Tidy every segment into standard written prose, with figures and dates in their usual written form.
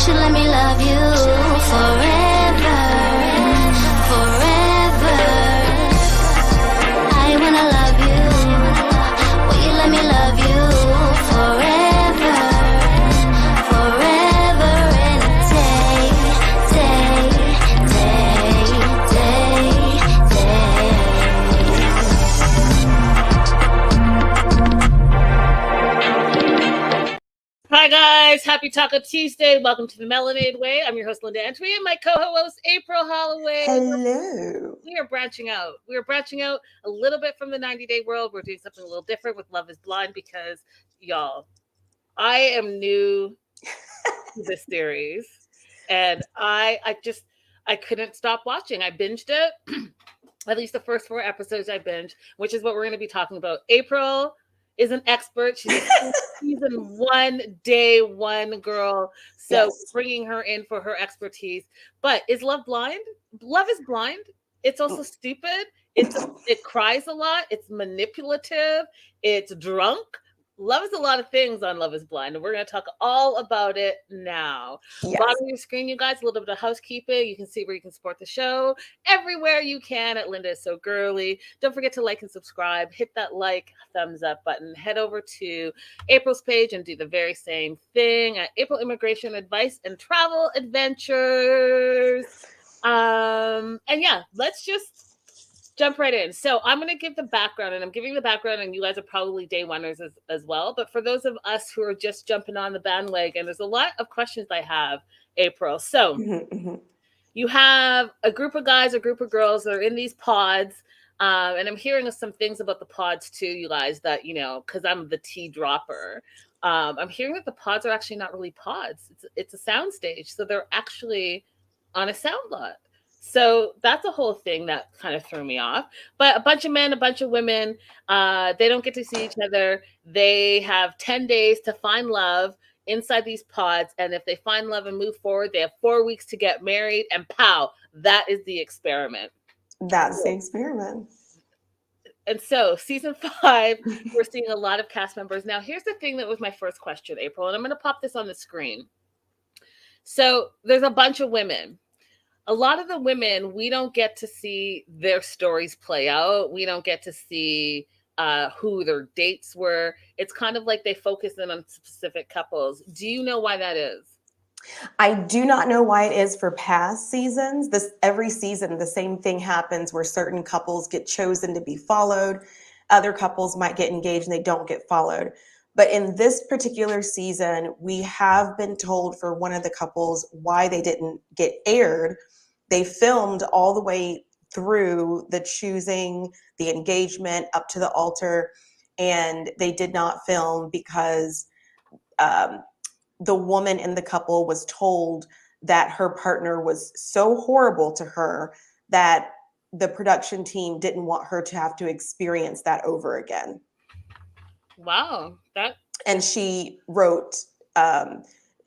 should let me love you forever, forever. I wanna love you. Will you let me love you forever, forever and a day, day, day, day, day. Hi guys, happy Taco Tuesday. Welcome to the Melanated Way. I'm your host, Linda Antwi, and my co-host, April Holloway. Hello. We are branching out. We are branching out a little bit from the 90-day world. We're doing something a little different with Love is Blind because, y'all, I am new to this series. And I couldn't stop watching. I binged it. At least the first 4 episodes I binged, which is what we're going to be talking about. April is an expert. She's a season 1, day 1 girl. So Yes. bringing her in for her expertise. But is love blind? Love is blind. It's also stupid. It cries a lot. It's manipulative. It's drunk. Love is a lot of things on Love is Blind, and we're going to talk all about it now. Yes. Bottom of your screen, you guys, a little bit of housekeeping. You can see where you can support the show everywhere you can at Linda Is So Girly. Don't forget to like and subscribe. Hit that like, thumbs up button. Head over to April's page and do the very same thing at April Immigration Advice and Travel Adventures. And yeah, let's just jump right in. So I'm going to give the background, and I'm giving the background, and you guys are probably day oneers as well. But for those of us who are just jumping on the bandwagon, there's a lot of questions I have, April. So you have a group of guys, a group of girls that are in these pods. And I'm hearing some things about the pods too, you guys, that, you know, because I'm the tea dropper. I'm hearing that the pods are actually not really pods. It's a sound stage. So they're actually on a sound lot. So that's a whole thing that kind of threw me off. But a bunch of men, a bunch of women, they don't get to see each other. They have 10 days to find love inside these pods. And if they find love and move forward, they have 4 weeks to get married. And pow, that is the experiment. That's the experiment. And so season 5, we're seeing a lot of cast members. Now, here's the thing that was my first question, April, and I'm going to pop this on the screen. So there's a bunch of women. A lot of the women, we don't get to see their stories play out. We don't get to see who their dates were. It's kind of like they focus in on specific couples. Do you know why that is? I do not know why it is for past seasons. Every season, the same thing happens where certain couples get chosen to be followed. Other couples might get engaged and they don't get followed. But in this particular season, we have been told for one of the couples why they didn't get aired. They filmed all the way through the choosing, the engagement, up to the altar, and they did not film because the woman in the couple was told that her partner was so horrible to her that the production team didn't want her to have to experience that over again. Wow. And she wrote,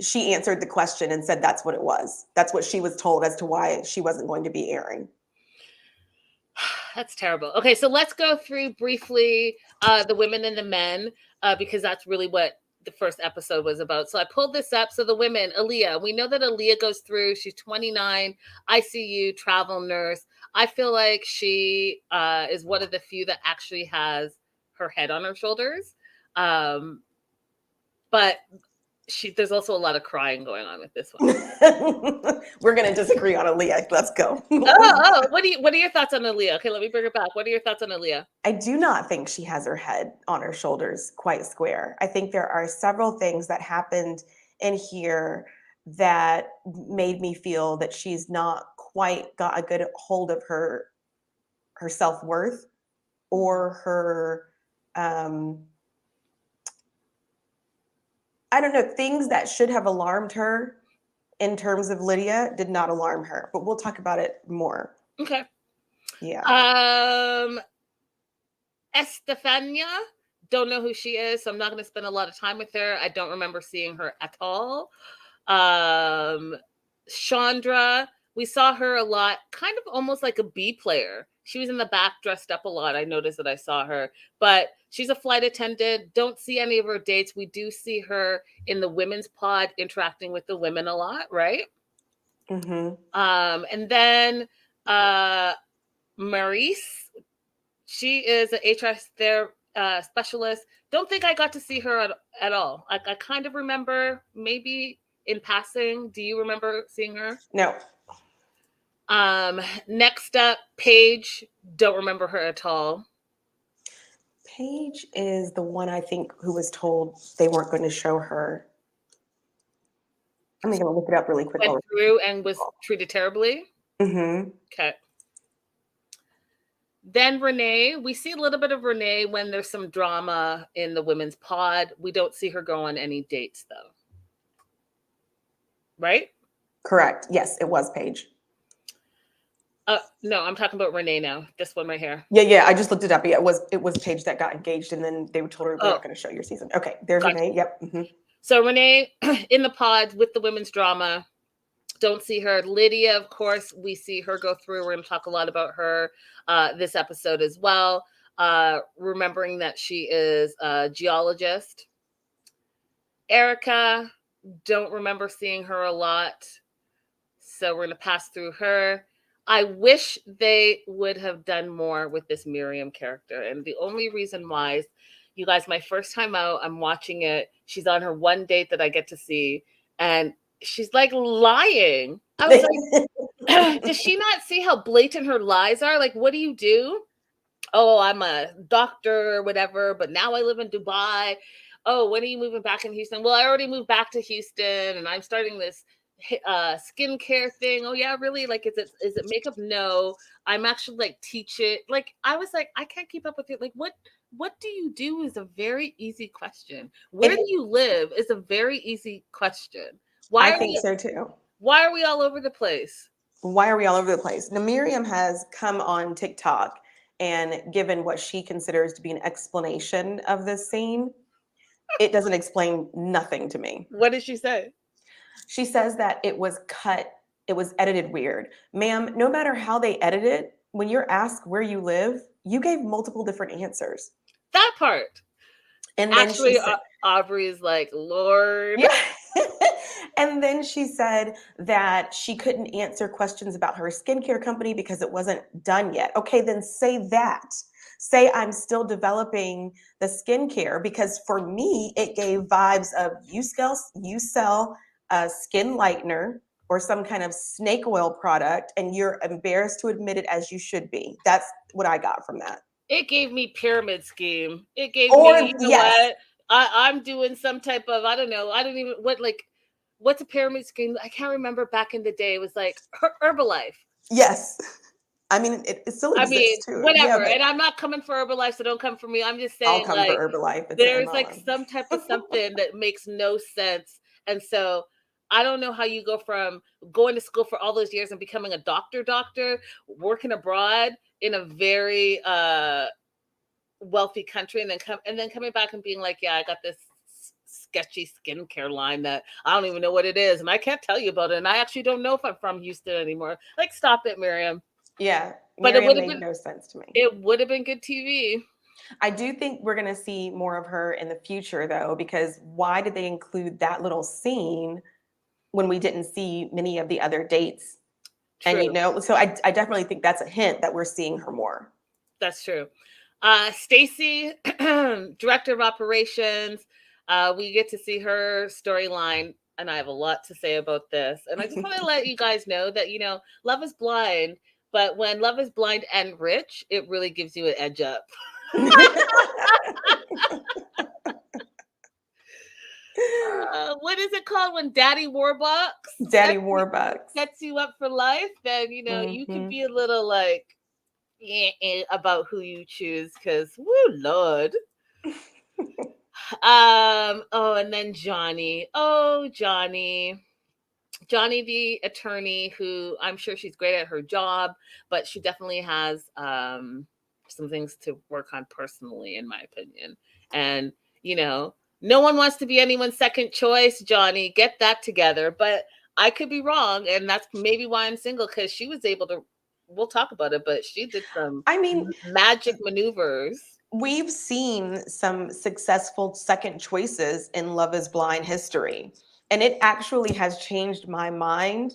she answered the question and said that's what it was. That's what she was told as to why she wasn't going to be airing. That's terrible. Okay, so let's go through briefly the women and the men, because that's really what the first episode was about. So I pulled this up. So the women, Aaliyah, we know that Aaliyah goes through, she's 29, ICU, travel nurse. I feel like she is one of the few that actually has her head on her shoulders. But there's also a lot of crying going on with this one. We're going to disagree on Aaliyah. Let's go. What are your thoughts on Aaliyah? Okay, let me bring it back. What are your thoughts on Aaliyah? I do not think she has her head on her shoulders quite square. I think there are several things that happened in here that made me feel that she's not quite got a good hold of her self-worth or her I don't know, things that should have alarmed her in terms of Lydia did not alarm her, but we'll talk about it more. Okay. Yeah. Estefania, don't know who she is, so I'm not going to spend a lot of time with her. I don't remember seeing her at all. Chandra, we saw her a lot, kind of almost like a B player. She was in the back dressed up a lot. I noticed that I saw her, but She's a flight attendant. Don't see any of her dates. We do see her in the women's pod interacting with the women a lot, right? Mm-hmm. And then Maurice, she is an HR specialist. Don't think I got to see her at all. I kind of remember maybe in passing. Do you remember seeing her? No. Next up, Paige. Don't remember her at all. Paige is the one I think who was told they weren't going to show her. I'm going to look it up really quick. Went through and was treated terribly. Mm-hmm. Okay. Then Renee, we see a little bit of Renee when there's some drama in the women's pod. We don't see her go on any dates though. Right? Correct. Yes, it was Paige. No, I'm talking about Renee now. This one right here. Yeah. I just looked it up. Yeah, it was Paige that got engaged, and then they were told her we're not going to show your season. Okay, there's Gotcha. Renee. Yep. Mm-hmm. So Renee in the pod with the women's drama. Don't see her. Lydia, of course, we see her go through. We're going to talk a lot about her this episode as well. Remembering that she is a geologist. Erica, don't remember seeing her a lot. So we're going to pass through her. I wish they would have done more with this Miriam character. And the only reason why is, you guys, my first time out, I'm watching it. She's on her one date that I get to see. And she's like lying. I was like, does she not see how blatant her lies are? Like, what do you do? Oh, I'm a doctor or whatever, but now I live in Dubai. Oh, when are you moving back in Houston? Well, I already moved back to Houston and I'm starting this skincare thing. Oh yeah, really? Like, is it makeup? No, I'm actually like teach it. Like, I was like, I can't keep up with it. Like, what do you do is a very easy question. Where do you live is a very easy question. I think so too. Why are we all over the place? Why are we all over the place? Now, Miriam has come on TikTok and given what she considers to be an explanation of this scene. It doesn't explain nothing to me. What did she say? She says that it was cut, it was edited weird. Ma'am, no matter how they edit it, when you're asked where you live, you gave multiple different answers. That part. And then actually, she said, Aubrey's like, Lord. Yeah. And then she said that she couldn't answer questions about her skincare company because it wasn't done yet. Okay, then say that. Say I'm still developing the skincare, because for me, it gave vibes of you sell a skin lightener or some kind of snake oil product, and you're embarrassed to admit it, as you should be. That's what I got from that. It gave me pyramid scheme. It gave me, you know what? I'm doing some type of, I don't know. I don't even, what's a pyramid scheme? I can't remember back in the day. It was like Herbalife. Yes. I mean, it still exists too. Whatever. Yeah, and I'm not coming for Herbalife, so don't come for me. I'm just saying, I'll come for Herbalife. There's like some type of something that makes no sense. And so I don't know how you go from going to school for all those years and becoming a doctor, working abroad in a very wealthy country, and then coming back and being like, yeah, I got this sketchy skincare line that I don't even know what it is, and I can't tell you about it, and I actually don't know if I'm from Houston anymore. Like, stop it, Miriam. Yeah, but Miriam, it would have made no sense to me. It would have been good TV. I do think we're going to see more of her in the future, though, because why did they include that little scene when we didn't see many of the other dates? True. And so I definitely think that's a hint that we're seeing her more. That's true. Stacy, director of operations, we get to see her storyline, and I have a lot to say about this. And I just want to let you guys know that, Love is Blind, but when Love is Blind and rich, it really gives you an edge up. What is it called when Daddy Warbucks? Sets you up for life, then, you can be a little like, about who you choose, because woo Lord. And then Johnny the attorney, who I'm sure she's great at her job, but she definitely has some things to work on personally, in my opinion. And no one wants to be anyone's second choice. Johnny, get that together. But I could be wrong, and that's maybe why I'm single, because she was able to. We'll talk about it, but she did some magic maneuvers. we've seen some successful second choices in Love is Blind history. And it actually has changed my mind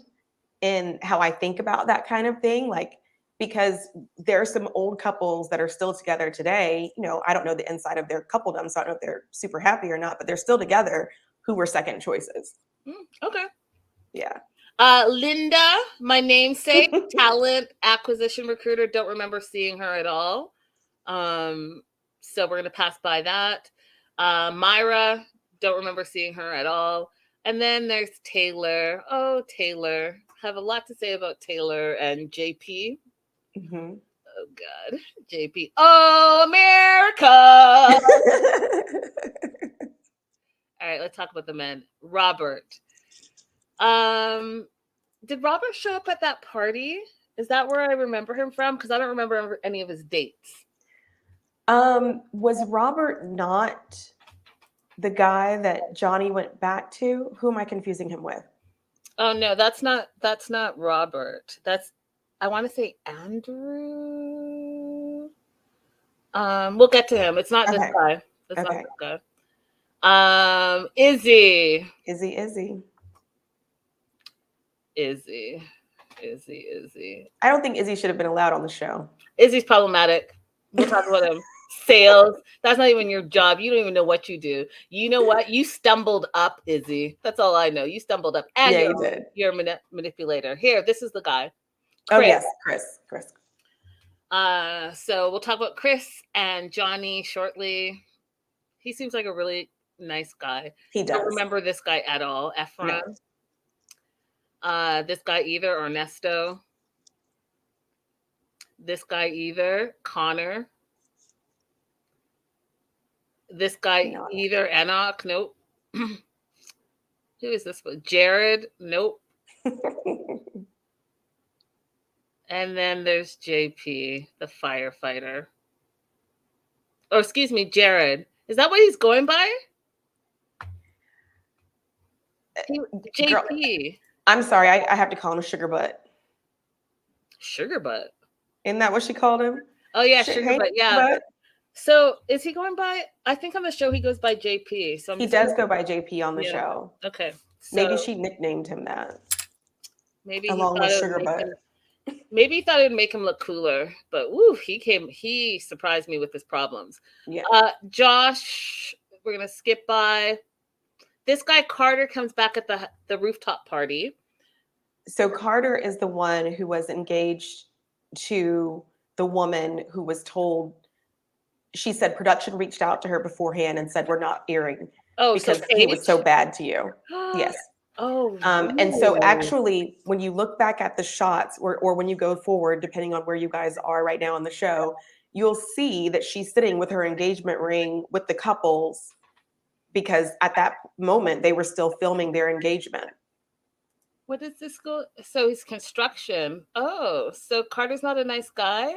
in how I think about that kind of thing. Like, because there are some old couples that are still together today. You know, I don't know the inside of their coupledom, so I don't know if they're super happy or not, but they're still together who were second choices. Okay. Yeah. Linda, my namesake, talent acquisition recruiter. Don't remember seeing her at all. So we're going to pass by that. Myra, don't remember seeing her at all. And then there's Taylor. Oh, Taylor. Have a lot to say about Taylor and JP. Mm-hmm. Oh, God. JP. Oh, America. All right, let's talk about the men. Robert. Did Robert show up at that party? Is that where I remember him from? Because I don't remember any of his dates. Was Robert not the guy that Johnny went back to? Who am I confusing him with? Oh no, that's not Robert. I want to say Andrew. We'll get to him. It's not this guy. It's not this guy. Izzy. Izzy. I don't think Izzy should have been allowed on the show. Izzy's problematic. We'll talk about him. Sales. That's not even your job. You don't even know what you do. You know what? You stumbled up, Izzy. That's all I know. You stumbled up. And yeah, you did. You're a manipulator. Here, this is the guy. Chris. Oh, yes. Chris. So we'll talk about Chris and Johnny shortly. He seems like a really nice guy. He does. Don't remember this guy at all. Efron. No. This guy either. Ernesto. This guy either. Connor. This guy either. Enoch. Nope. Who is this one? Jared. Nope. And then there's JP, the firefighter. Oh, excuse me, Jared. Is that what he's going by? JP. Girl, I'm sorry. I have to call him a sugar butt. Sugar butt? Isn't that what she called him? Oh, yeah, sugar butt. Yeah. Butt? So is he going by? I think on the show he goes by JP. So he does go by JP on the show. Okay. So maybe she nicknamed him that. Maybe along with sugar butt. Maybe he thought it would make him look cooler, but woo, he surprised me with his problems. Yeah. Josh, we're gonna skip by. This guy Carter comes back at the rooftop party. So Carter is the one who was engaged to the woman who was told. She said production reached out to her beforehand and said, we're not airing because he was so bad to you. Yes. Oh. And so actually, when you look back at the shots or when you go forward, depending on where you guys are right now on the show, you'll see that she's sitting with her engagement ring with the couples because at that moment they were still filming their engagement. What is this go? So he's construction. Oh, so Carter's not a nice guy?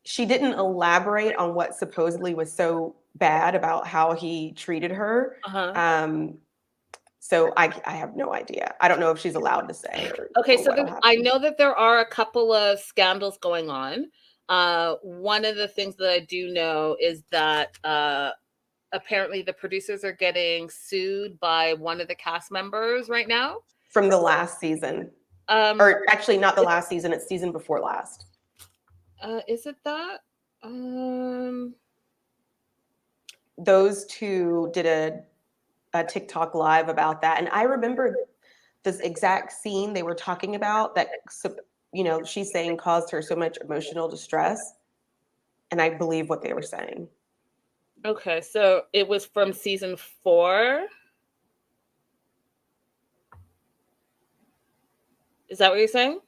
She didn't elaborate on what supposedly was so bad about how he treated her. So I have no idea. I don't know if she's allowed to say. Okay, so I know that there are a couple of scandals going on. One of the things that I do know is that apparently the producers are getting sued by one of the cast members right now. From the last season. Or actually not the last season, it's season before last. Is it that? Those two did a TikTok live about that. And I remember this exact scene they were talking about that, you know, she's saying caused her so much emotional distress. And I believe what they were saying. Okay, so it was from season 4. Is that what you're saying?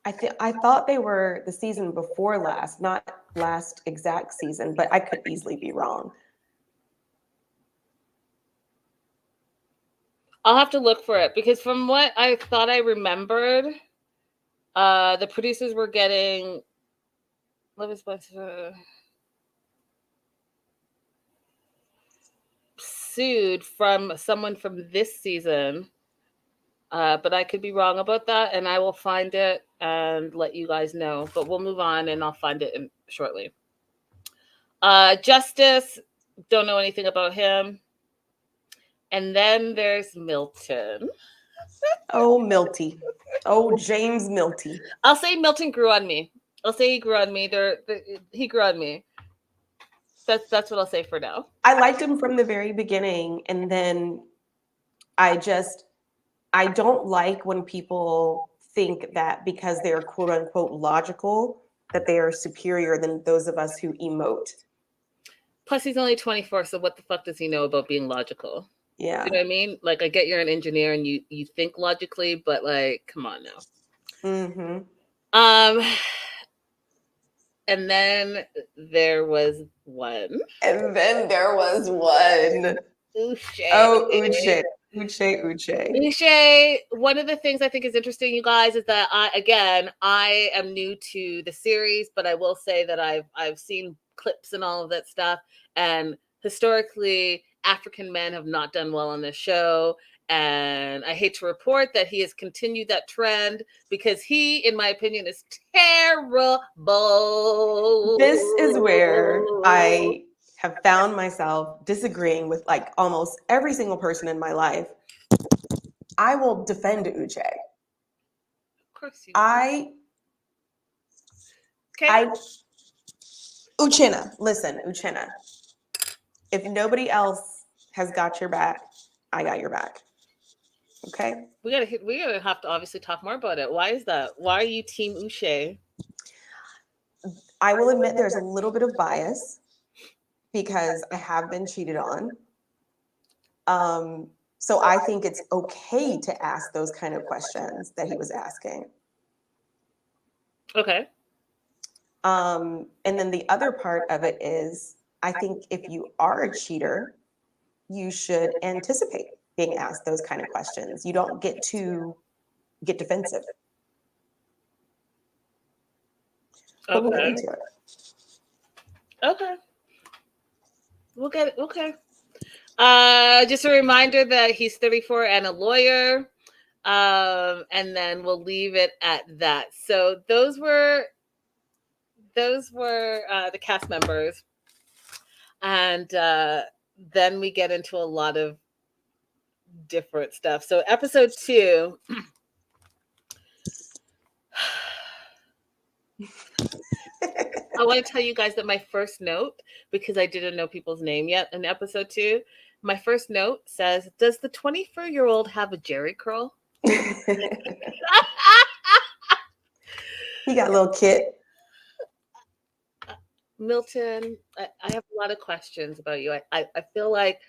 I thought they were the season before last, not last exact season, but I could easily be wrong. I'll have to look for it because from what I thought I remembered, the producers were getting sued from someone from this season. But I could be wrong about that, and I will find it and let you guys know. But we'll move on, and I'll find it shortly. Justice, don't know anything about him. And then there's Milton. Oh, Milty. Oh, James Milty. I'll say Milton grew on me. I'll say he grew on me. He grew on me. That's what I'll say for now. I liked him from the very beginning, and then I don't like when people think that because they're quote unquote logical, that they are superior than those of us who emote. Plus, he's only 24, so what the fuck does he know about being logical? Yeah. You know what I mean? Like, I get you're an engineer and you think logically, but like, come on now. Mm-hmm. And then there was one. And then there was one. Uche. Oh, Uche. Uche. Uche, one of the things I think is interesting, you guys, is that I am new to the series, but I will say that I've seen clips and all of that stuff. And historically, African men have not done well on this show. And I hate to report that he has continued that trend because he, in my opinion, is terrible. This is where I have found myself disagreeing with like almost every single person in my life. I will defend Uche. Of course you do. Uchenna, listen, Uchenna. If nobody else has got your back, I got your back. Okay? We're gonna have to obviously talk more about it. Why is that? Why are you Team Uche? I will admit there's a little bit of bias because I have been cheated on. So I think it's okay to ask those kind of questions that he was asking. Okay. And then the other part of it is, I think if you are a cheater, you should anticipate being asked those kind of questions. You don't get to get defensive. But we'll get into it. Okay. We'll get it. Okay. Just a reminder that he's 34 and a lawyer. And then we'll leave it at that. So those were the cast members. And then we get into a lot of different stuff. So episode 2. I want to tell you guys that my first note, because I didn't know people's name yet in episode 2, my first note says, does the 24-year-old have a Jerry curl? He got a little kit. Milton, I have a lot of questions about you. I feel like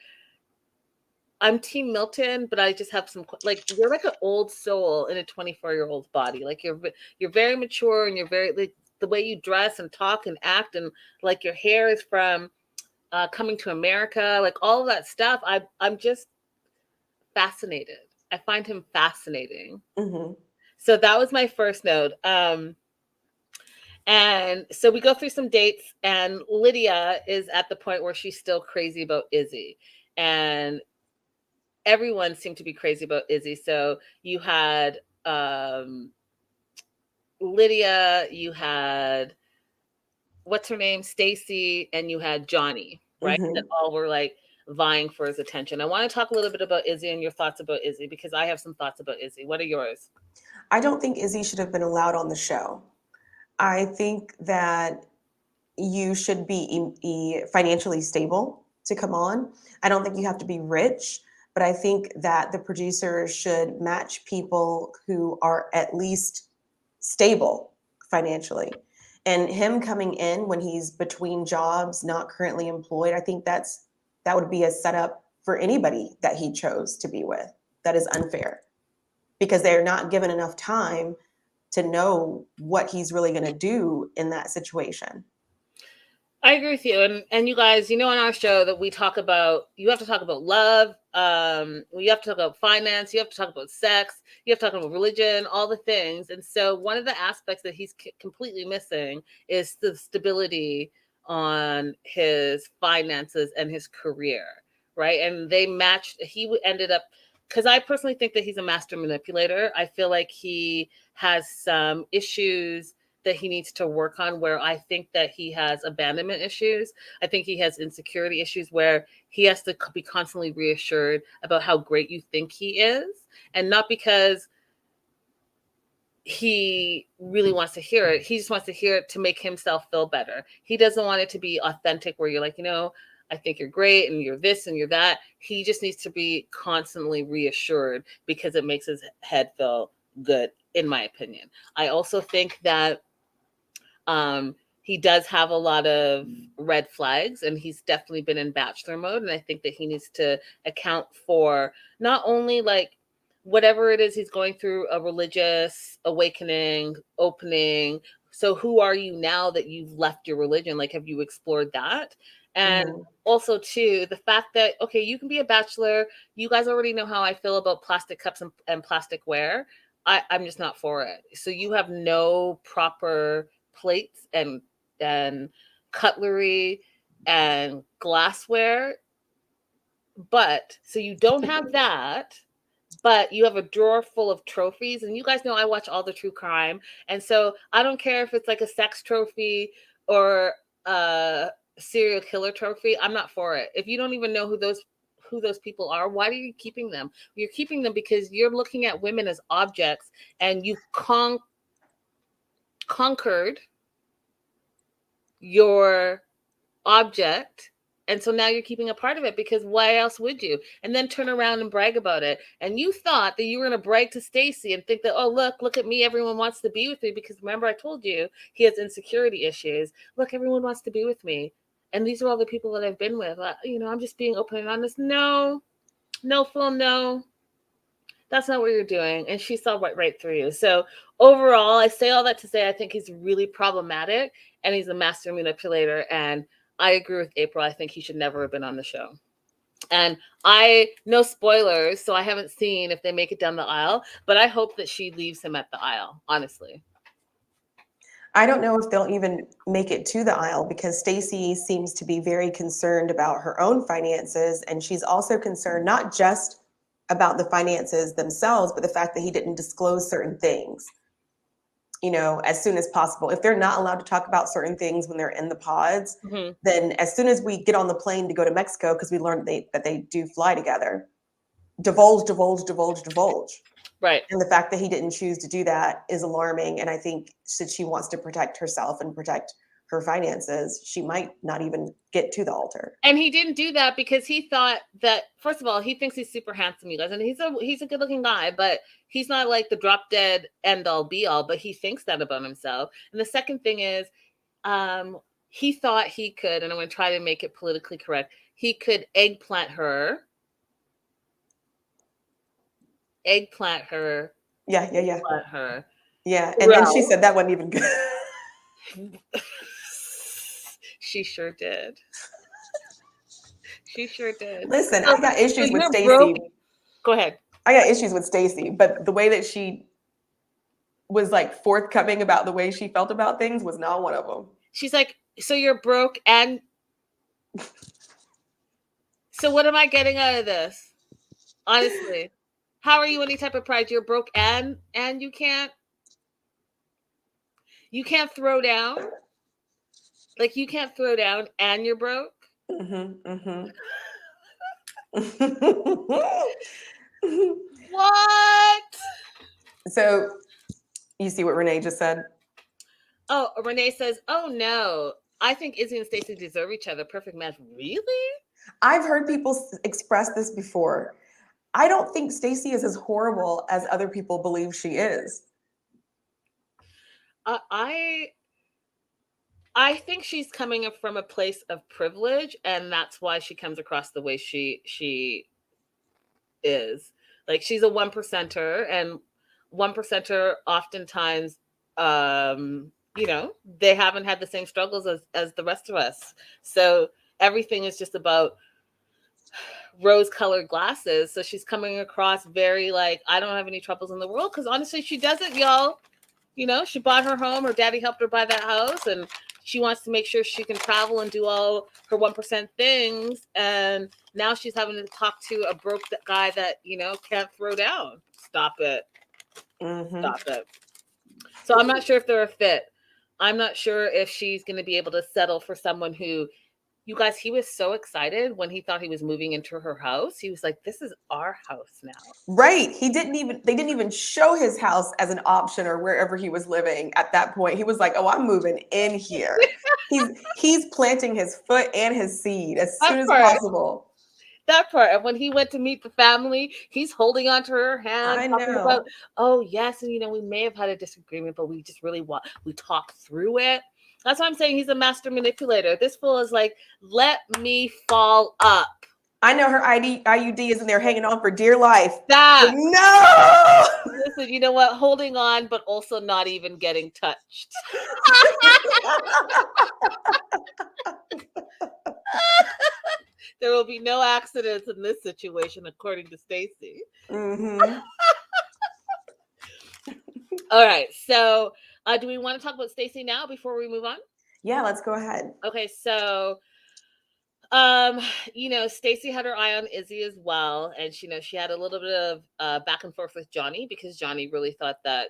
I'm Team Milton, but I just have some, like, you're like an old soul in a 24-year-old's body. Like, you're very mature, and you're very, like, the way you dress and talk and act, and like your hair is from Coming to America, like all of that stuff. I'm just fascinated. I find him fascinating. Mm-hmm. So that was my first note. And so we go through some dates, and Lydia is at the point where she's still crazy about Izzy, and everyone seemed to be crazy about Izzy. So you had Lydia, you had what's her name, Stacy, and you had Johnny, right? Mm-hmm. That all were like vying for his attention. I want to talk a little bit about Izzy and your thoughts about Izzy, because I have some thoughts about Izzy. What are yours? I don't think Izzy should have been allowed on the show. I think that you should be financially stable to come on. I don't think you have to be rich, but I think that the producers should match people who are at least stable financially. And him coming in when he's between jobs, not currently employed, I think that would be a setup for anybody that he chose to be with. That is unfair because they're not given enough time to know what he's really going to do in that situation. I agree with you. And you guys, you know, on our show that we talk about, you have to talk about love. You have to talk about finance. You have to talk about sex. You have to talk about religion, all the things. And so one of the aspects that he's completely missing is the stability on his finances and his career, right? And they matched, he ended up, because I personally think that he's a master manipulator. I feel like he has some issues that he needs to work on, where I think that he has abandonment issues. I think he has insecurity issues where he has to be constantly reassured about how great you think he is, and not because he really wants to hear it. He just wants to hear it to make himself feel better. He doesn't want it to be authentic where you're like, I think you're great and you're this and you're that. He just needs to be constantly reassured because it makes his head feel good, in my opinion. I also think that he does have a lot of red flags, and he's definitely been in bachelor mode. And I think that he needs to account for not only like whatever it is he's going through, a religious awakening, opening. So who are you now that you've left your religion? Like, have you explored that? And also, too, the fact that, okay, you can be a bachelor. You guys already know how I feel about plastic cups and plastic ware. I'm just not for it. So you have no proper plates and cutlery and glassware. But so you don't have that, but you have a drawer full of trophies. And you guys know I watch all the true crime. And so I don't care if it's like a sex trophy or a serial killer trophy. I'm not for it. If you don't even know who those people are, why are you keeping them? You're keeping them because you're looking at women as objects, and you've conquered your object. And so now you're keeping a part of it, because why else would you? And then turn around and brag about it. And you thought that you were going to brag to Stacy and think that, oh, look at me. Everyone wants to be with me, because remember I told you he has insecurity issues. Look, everyone wants to be with me. And these are all the people that I've been with. I'm just being open and honest. No, Phil, no. That's not what you're doing. And she saw right through you. So overall, I say all that to say I think he's really problematic, and he's a master manipulator. And I agree with April. I think he should never have been on the show. And no spoilers, so I haven't seen if they make it down the aisle, but I hope that she leaves him at the aisle, honestly. I don't know if they'll even make it to the aisle, because Stacy seems to be very concerned about her own finances. And she's also concerned not just about the finances themselves, but the fact that he didn't disclose certain things, as soon as possible. If they're not allowed to talk about certain things when they're in the pods, then as soon as we get on the plane to go to Mexico, because we learned that they do fly together, divulge. Right. And the fact that he didn't choose to do that is alarming. And I think since she wants to protect herself and protect her finances, she might not even get to the altar. And he didn't do that because he thought that, first of all, he thinks he's super handsome, you guys. And he's a good looking guy, but he's not like the drop dead end all be all, but he thinks that about himself. And the second thing is, he thought he could, and I'm going to try to make it politically correct, he could eggplant her. Yeah. Eggplant her. Yeah. And then she said that wasn't even good. She sure did. She sure did. Listen, I got issues with Stacy. Go ahead. I got issues with Stacy, but the way that she was like forthcoming about the way she felt about things was not one of them. She's like, so you're broke, and so what am I getting out of this? Honestly, how are you any type of pride? You're broke and you can't throw down. Like, you can't throw down and you're broke. What? So you see what Renee just said? Oh, Renee says, oh no, I think Izzy and Stacy deserve each other. Perfect match. Really? I've heard people express this before. I don't think Stacy is as horrible as other people believe she is. I think she's coming from a place of privilege, and that's why she comes across the way she is. Like, she's a 1%er, and 1%er oftentimes, they haven't had the same struggles as the rest of us. So everything is just about rose-colored glasses. So she's coming across very like, I don't have any troubles in the world, because honestly, she doesn't, y'all. She bought her home. Her daddy helped her buy that house, and she wants to make sure she can travel and do all her 1% things. And now she's having to talk to a broke guy that, can't throw down. Stop it. Stop it. So I'm not sure if they're a fit. I'm not sure if she's going to be able to settle for someone who, you guys, he was so excited when he thought he was moving into her house. He was like, this is our house now. Right. They didn't even show his house as an option or wherever he was living at that point. He was like, oh, I'm moving in here. He's planting his foot and his seed as soon as possible. That part. And when he went to meet the family, he's holding onto her hand, I talking know. about, oh, yes. And, we may have had a disagreement, but we just really we talked through it. That's why I'm saying he's a master manipulator. This fool is like, let me fall up. I know her IUD is in there hanging on for dear life. That. No. Listen, you know what? Holding on, but also not even getting touched. There will be no accidents in this situation, according to Stacy. Mm-hmm. All right. So, do we want to talk about Stacy now before we move on? Yeah, let's go ahead. Okay. So, Stacy had her eye on Izzy as well, and she had a little bit of back and forth with Johnny because Johnny really thought that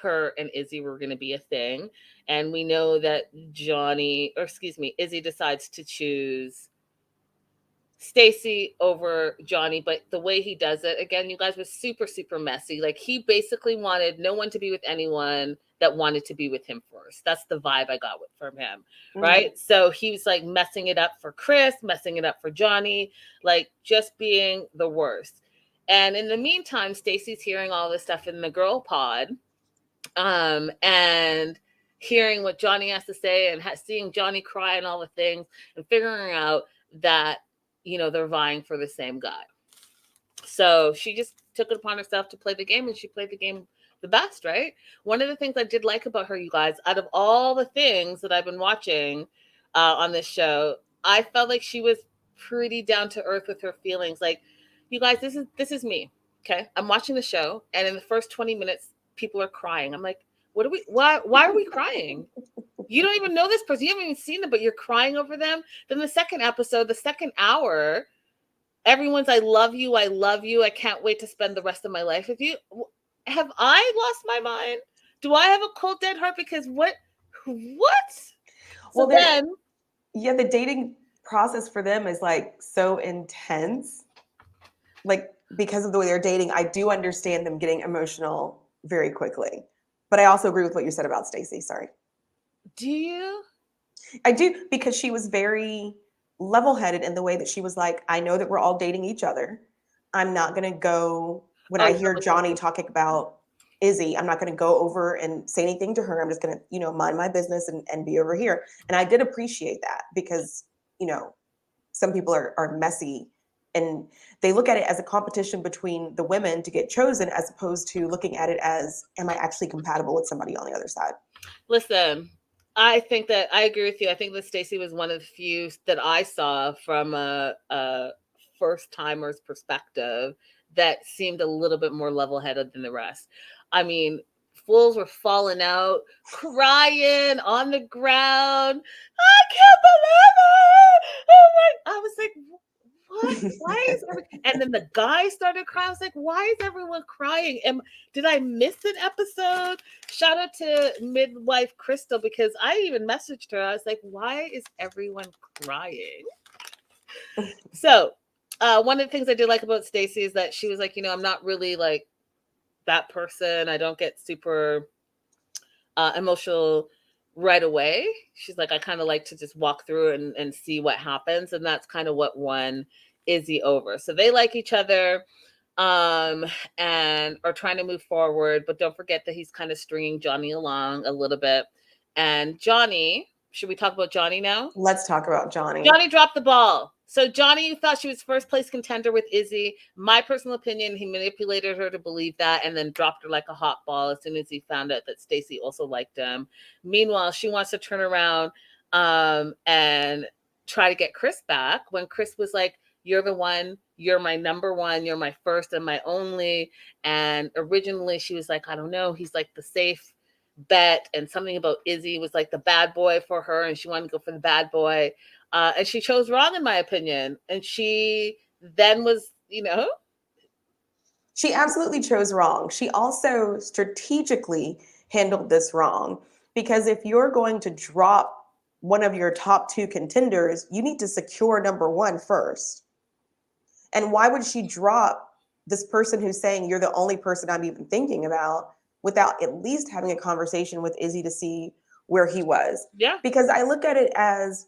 her and Izzy were going to be a thing, and we know that Izzy decides to choose Stacy over Johnny, but the way he does it, again, you guys, was super, super messy. Like, he basically wanted no one to be with anyone that wanted to be with him first. That's the vibe I got from him, right? So he was like messing it up for Chris, messing it up for Johnny, like just being the worst. And in the meantime, Stacy's hearing all this stuff in the girl pod, and hearing what Johnny has to say and seeing Johnny cry and all the things and figuring out that they're vying for the same guy. So she just took it upon herself to play the game, and she played the game the best, right? One of the things I did like about her, you guys, out of all the things that I've been watching on this show, I felt like she was pretty down to earth with her feelings. Like, you guys, this is me. Okay. I'm watching the show, and in the first 20 minutes, people are crying. I'm like, why are we crying? You don't even know this person. You haven't even seen them, but you're crying over them. Then the second episode, the second hour, everyone's, I love you. I can't wait to spend the rest of my life with you. Have I lost my mind? Do I have a cold, dead heart? Because what? Well, then, yeah, the dating process for them is like so intense. Like, because of the way they're dating, I do understand them getting emotional very quickly. But I also agree with what you said about Stacy. Sorry. Do you? I do, because she was very level-headed in the way that she was like, I know that we're all dating each other. I'm not going to go, when I hear Johnny talking about Izzy, I'm not going to go over and say anything to her. I'm just going to, mind my business and be over here. And I did appreciate that because, some people are messy and they look at it as a competition between the women to get chosen, as opposed to looking at it as, am I actually compatible with somebody on the other side? Listen, I think that I agree with you. I think that Stacy was one of the few that I saw from a first timer's perspective that seemed a little bit more level-headed than the rest. I mean, fools were falling out, crying on the ground. I can't believe it. Oh my! I was like, what? Why is and then the guy started crying. I was like, why is everyone crying? Did I miss an episode? Shout out to midwife Crystal, because I even messaged her. I was like, why is everyone crying? So one of the things I did like about Stacy is that she was like, I'm not really like that person. I don't get super emotional right away. She's like, I kind of like to just walk through and see what happens. And that's kind of what won Izzy over. So they like each other and are trying to move forward. But don't forget that he's kind of stringing Johnny along a little bit. And Johnny, should we talk about Johnny now? Let's talk about Johnny. Johnny dropped the ball. So Johnny thought she was first place contender with Izzy. My personal opinion, he manipulated her to believe that and then dropped her like a hot ball as soon as he found out that Stacy also liked him. Meanwhile, she wants to turn around and try to get Chris back when Chris was like, you're the one, you're my number one, you're my first and my only. And originally she was like, I don't know, he's like the safe bet, and something about Izzy was like the bad boy for her, and she wanted to go for the bad boy. And she chose wrong, in my opinion. And she then was, She absolutely chose wrong. She also strategically handled this wrong. Because if you're going to drop one of your top 2 contenders, you need to secure number 1 first. And why would she drop this person who's saying you're the only person I'm even thinking about without at least having a conversation with Izzy to see where he was? Yeah. Because I look at it as,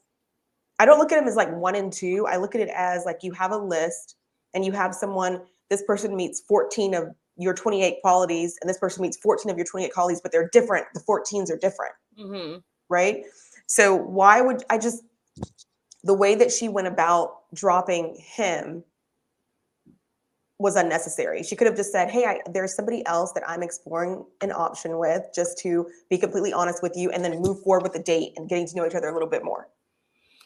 I don't look at him as like 1 and 2. I look at it as like you have a list and you have someone, this person meets 14 of your 28 qualities and this person meets 14 of your 28 qualities, but they're different. The 14s are different, right? So why would I just, the way that she went about dropping him was unnecessary. She could have just said, hey, there's somebody else that I'm exploring an option with, just to be completely honest with you, and then move forward with the date and getting to know each other a little bit more.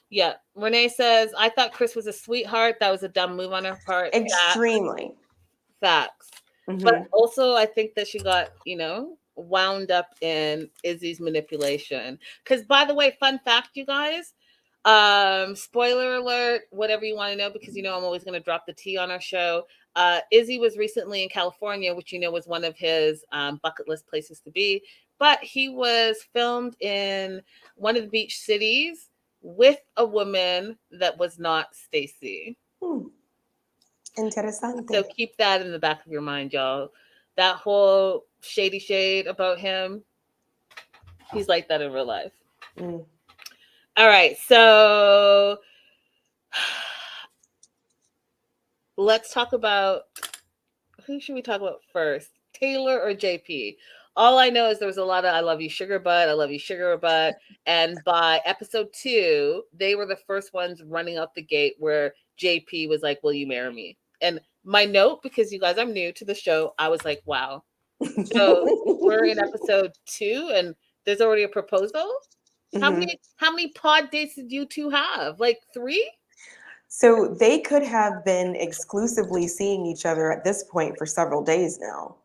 Yeah. Renee says, I thought Chris was a sweetheart. That was a dumb move on her part. Extremely. Facts. But also, I think that she got, wound up in Izzy's manipulation. Because, by the way, fun fact, you guys, spoiler alert, whatever you want to know, because, I'm always going to drop the tea on our show. Izzy was recently in California, which, was one of his bucket list places to be. But he was filmed in one of the beach cities with a woman that was not Stacy. Interesante. So keep that in the back of your mind, y'all. That whole shady shade about him, he's like that in real life. All right, so let's talk about, who should we talk about first? Taylor or JP? All I know is there was a lot of I love you, sugar butt, I love you, sugar butt. And by episode 2, they were the first ones running out the gate where JP was like, will you marry me? And my note, because you guys, I'm new to the show, I was like, wow. So we're in episode 2 and there's already a proposal? How many pod dates did you 2 have? Like 3? So they could have been exclusively seeing each other at this point for several days now.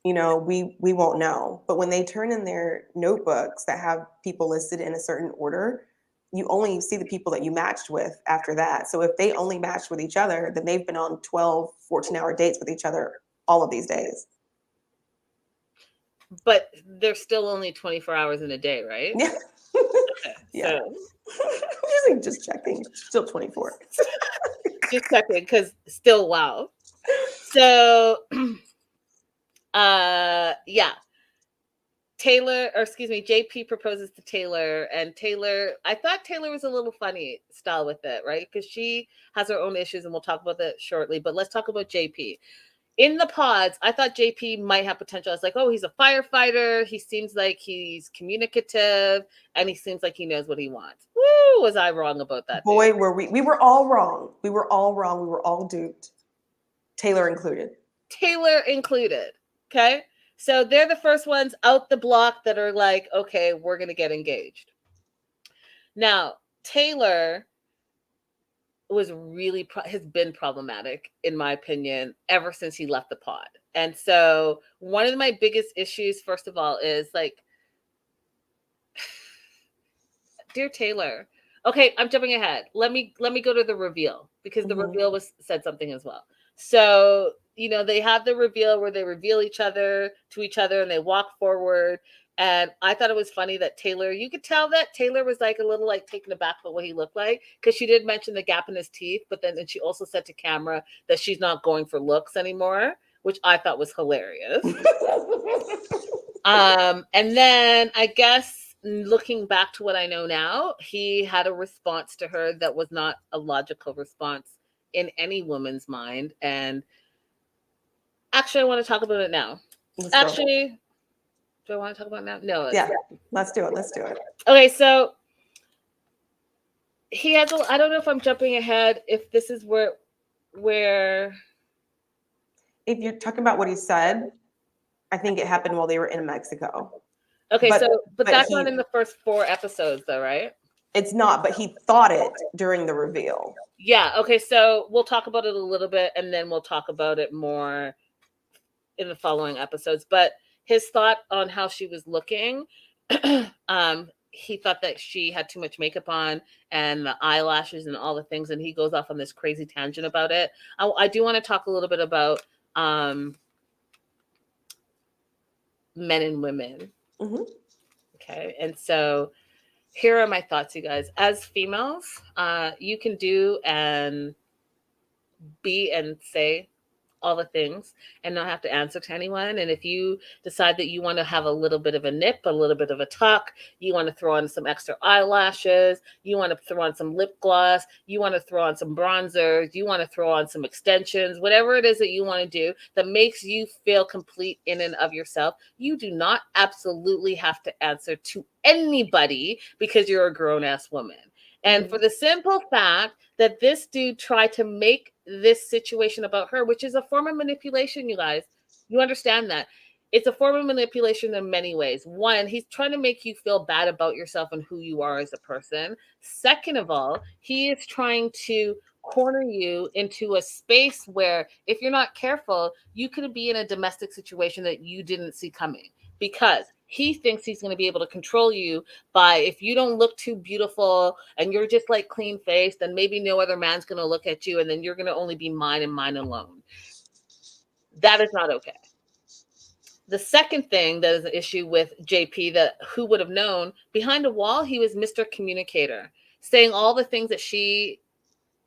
We won't know. But when they turn in their notebooks that have people listed in a certain order, you only see the people that you matched with after that. So if they only matched with each other, then they've been on 12, 14-hour dates with each other all of these days. But they're still only 24 hours in a day, right? Yeah. Okay, yeah. So. Just checking. Still 24. Just checking, because still wow. So, yeah. JP proposes to Taylor, and Taylor, I thought Taylor was a little funny style with it, right? Because she has her own issues, and we'll talk about that shortly. But let's talk about JP. In the pods, I thought JP might have potential. I was like, oh, he's a firefighter. He seems like he's communicative, and he seems like he knows what he wants. Woo, was I wrong about that? Boy, dude? Were we were all wrong. We were all wrong. We were all duped. Taylor included. Okay. So they're the first ones out the block that are like, okay, we're going to get engaged. Now, Taylor has been problematic, in my opinion, ever since he left the pod. And so one of my biggest issues, first of all, is like, dear Taylor. Okay, I'm jumping ahead. Let me go to the reveal, because the reveal said something as well. So, they have the reveal where they reveal to each other and they walk forward. And I thought it was funny that Taylor, you could tell that Taylor was like a little like taken aback by what he looked like, because she did mention the gap in his teeth, but then she also said to camera that she's not going for looks anymore, which I thought was hilarious. And then I guess, looking back to what I know now, he had a response to her that was not a logical response in any woman's mind. And actually, I want to talk about it now. Do I want to talk about it now? No. Yeah, let's do it. Okay, so he has I don't know if I'm jumping ahead, if this is where... If you're talking about what he said, I think it happened while they were in Mexico. Okay, but that's not in the first 4 episodes, though, right? It's not, but he thought it during the reveal. Yeah, okay, so we'll talk about it a little bit, and then we'll talk about it more in the following episodes. But his thought on how she was looking, he thought that she had too much makeup on and the eyelashes and all the things, and he goes off on this crazy tangent about it. I do want to talk a little bit about men and women. Okay. And so here are my thoughts, you guys. As females, you can do and be and say all the things and not have to answer to anyone. And if you decide that you want to have a little bit of a nip, a little bit of a tuck, you want to throw on some extra eyelashes, you want to throw on some lip gloss, you want to throw on some bronzers, you want to throw on some extensions, whatever it is that you want to do that makes you feel complete in and of yourself, you do not absolutely have to answer to anybody because you're a grown-ass woman. And for the simple fact that this dude tried to make this situation about her, which is a form of manipulation, you guys. You understand that? It's a form of manipulation in many ways. One, he's trying to make you feel bad about yourself and who you are as a person. Second of all, he is trying to corner you into a space where if you're not careful, you could be in a domestic situation that you didn't see coming because he thinks he's going to be able to control you by if you don't look too beautiful and you're just like clean faced, then maybe no other man's going to look at you and then you're going to only be mine and mine alone. That is not okay. The second thing that is an issue with JP that who would have known, behind a wall, he was Mr. Communicator, saying all the things that she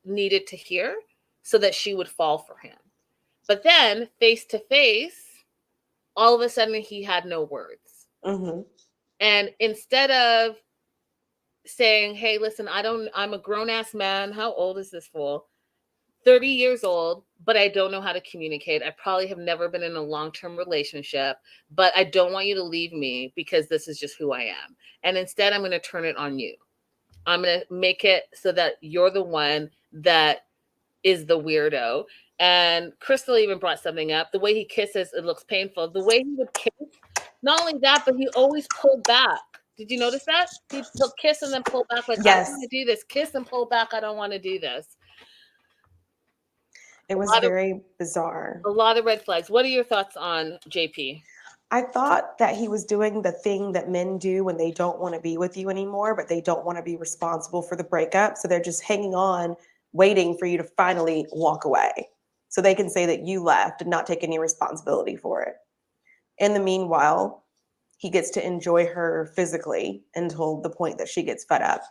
needed to hear so that she would fall for him. But then face to face, all of a sudden he had no words. And instead of saying, hey, listen, I'm a grown-ass man. How old is this fool? 30 years old, but I don't know how to communicate. I probably have never been in a long-term relationship, but I don't want you to leave me because this is just who I am. And instead, I'm going to turn it on you. I'm going to make it so that you're the one that is the weirdo. And Crystal even brought something up. The way he kisses, it looks painful. The way he would kiss, not only that, but he always pulled back. Did you notice that? He'd kiss and then pull back. Like, Yes. I don't want to do this. Kiss and pull back. I don't want to do this. It was very bizarre. A lot of red flags. What are your thoughts on JP? I thought that he was doing the thing that men do when they don't want to be with you anymore, but they don't want to be responsible for the breakup. So they're just hanging on, waiting for you to finally walk away so they can say that you left and not take any responsibility for it. In the meanwhile, he gets to enjoy her physically until the point that she gets fed up.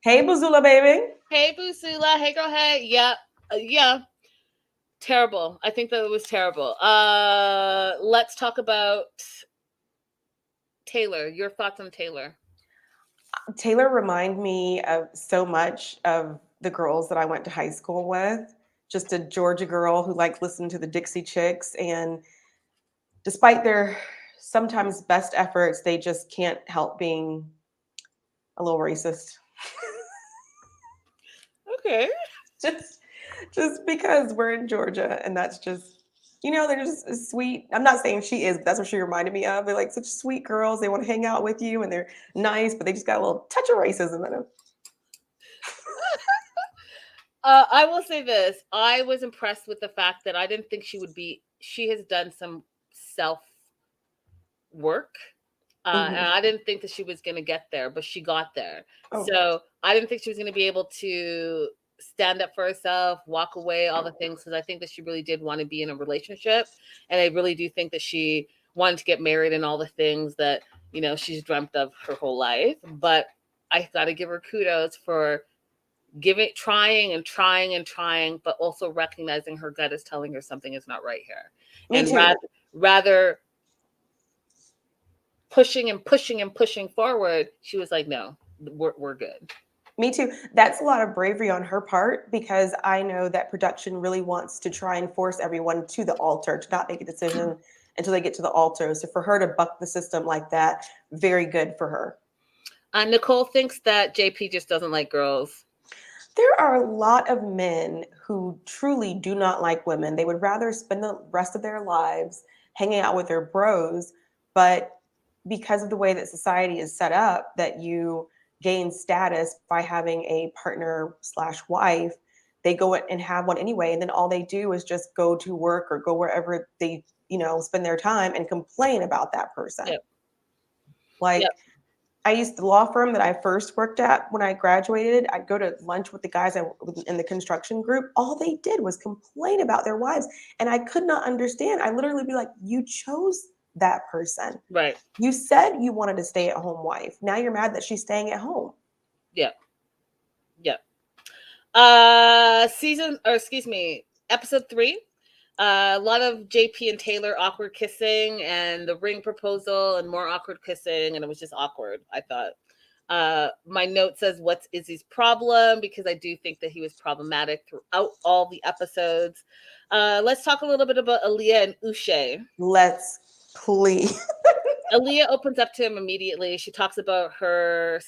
Hey, Buzula, baby. Hey, Busula. Hey, girl. Hey. Yeah. Yeah. Terrible. I think that it was terrible. Let's talk about Taylor. Your thoughts on Taylor? Taylor reminded me of so much of the girls that I went to high school with. Just a Georgia girl who liked listening to the Dixie Chicks. And despite their sometimes best efforts, they just can't help being a little racist. Okay. Just because we're in Georgia and that's just, they're just sweet. I'm not saying she is, but that's what she reminded me of. They're like such sweet girls. They want to hang out with you and they're nice, but they just got a little touch of racism in them. I will say this. I was impressed with the fact that I didn't think she has done some self work. And I didn't think that she was going to get there, but she got there. Oh. So I didn't think she was going to be able to stand up for herself, walk away, all the things, because I think that she really did want to be in a relationship. And I really do think that she wanted to get married and all the things that, she's dreamt of her whole life. But I got to give her kudos for trying, but also recognizing her gut is telling her something is not right here. Me and too. rather pushing forward, she was like, no, we're good. Me too. That's a lot of bravery on her part because I know that production really wants to try and force everyone to the altar, to not make a decision until they get to the altar. So for her to buck the system like that, very good for her. Nicole thinks that JP just doesn't like girls. There are a lot of men who truly do not like women. They would rather spend the rest of their lives hanging out with their bros, but because of the way that society is set up, that you gain status by having a partner/wife, they go and have one anyway. And then all they do is just go to work or go wherever they, spend their time and complain about that person. Yep. Yep. I used the law firm that I first worked at when I graduated. I'd go to lunch with the guys in the construction group. All they did was complain about their wives. And I could not understand. I literally be like, you chose that person. Right. You said you wanted a stay-at-home wife. Now you're mad that she's staying at home. Yep. Yep. Episode 3. A lot of JP and Taylor awkward kissing and the ring proposal and more awkward kissing, and it was just awkward, I thought. My note says, what's Izzy's problem? Because I do think that he was problematic throughout all the episodes. Let's talk a little bit about Aaliyah and Uche. Let's please. Aaliyah opens up to him immediately. She talks about her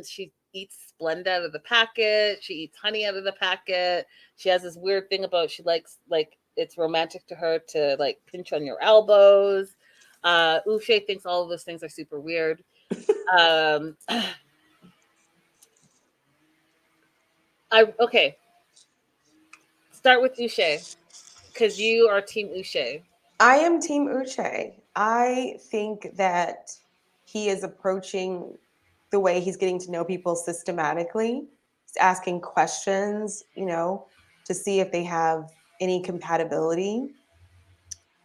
she eats Splenda out of the packet. She eats honey out of the packet. She has this weird thing about she likes, like, it's romantic to her to, like, pinch on your elbows. Uche thinks all of those things are super weird. Okay. Start with Uche, because you are Team Uche. I am Team Uche. I think that he is approaching the way he's getting to know people systematically. He's asking questions, to see if they have any compatibility.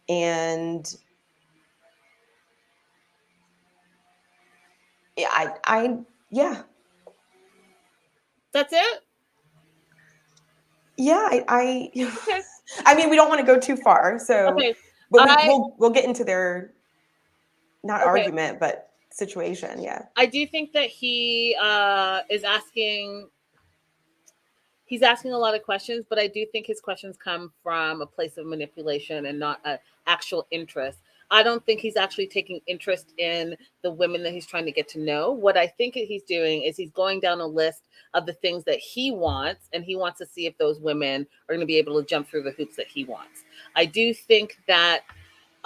And yeah. That's it? Yeah, Okay. I mean, we don't want to go too far, so Okay. but we'll get into their argument, but situation. Yeah, I do think that he is asking. He's asking a lot of questions, but I do think his questions come from a place of manipulation and not an actual interest. I don't think he's actually taking interest in the women that he's trying to get to know. What I think he's doing is he's going down a list of the things that he wants, and he wants to see if those women are going to be able to jump through the hoops that he wants. I do think that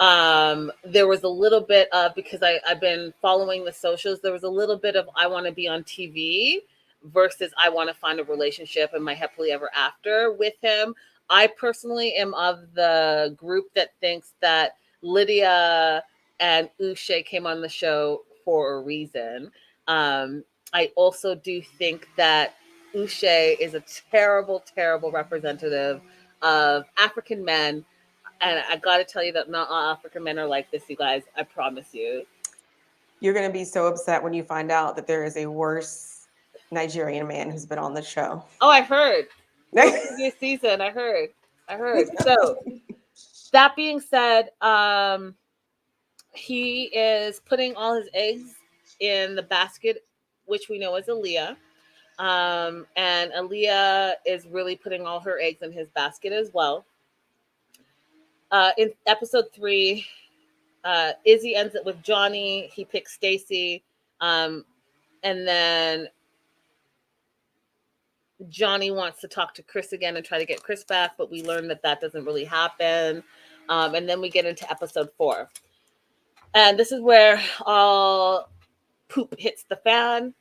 there was a little bit of, because I've been following the socials, there was a little bit of I want to be on TV versus I want to find a relationship and my happily ever after with him. I personally am of the group that thinks that Lydia and Uche came on the show for a reason. I also do think that Uche is a terrible, terrible representative of African men. And I got to tell you that not all African men are like this, you guys. I promise you. You're going to be so upset when you find out that there is a worse Nigerian man who's been on the show. Oh, I heard. This season, I heard. So, that being said, he is putting all his eggs in the basket, which we know is Aaliyah. And Aaliyah is really putting all her eggs in his basket as well. In episode 3, Izzy ends it with Johnny. He picks Stacy. And then Johnny wants to talk to Chris again and try to get Chris back, but we learn that doesn't really happen. And then we get into episode 4. And this is where all poop hits the fan.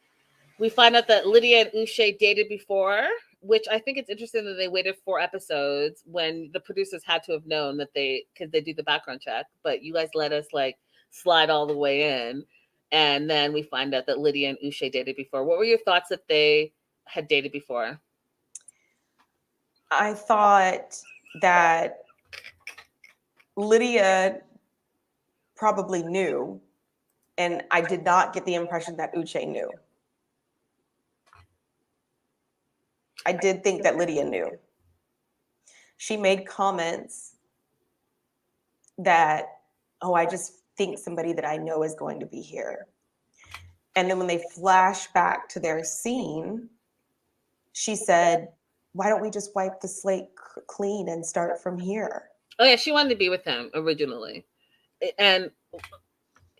We find out that Lydia and Uche dated before, which I think it's interesting that they waited 4 episodes when the producers had to have known that because they do the background check, but you guys let us slide all the way in. And then we find out that Lydia and Uche dated before. What were your thoughts that they had dated before? I thought that Lydia probably knew, and I did not get the impression that Uche knew. I did think that Lydia knew. She made comments that, I just think somebody that I know is going to be here. And then when they flash back to their scene, she said, why don't we just wipe the slate clean and start from here? Oh, yeah, she wanted to be with him originally. And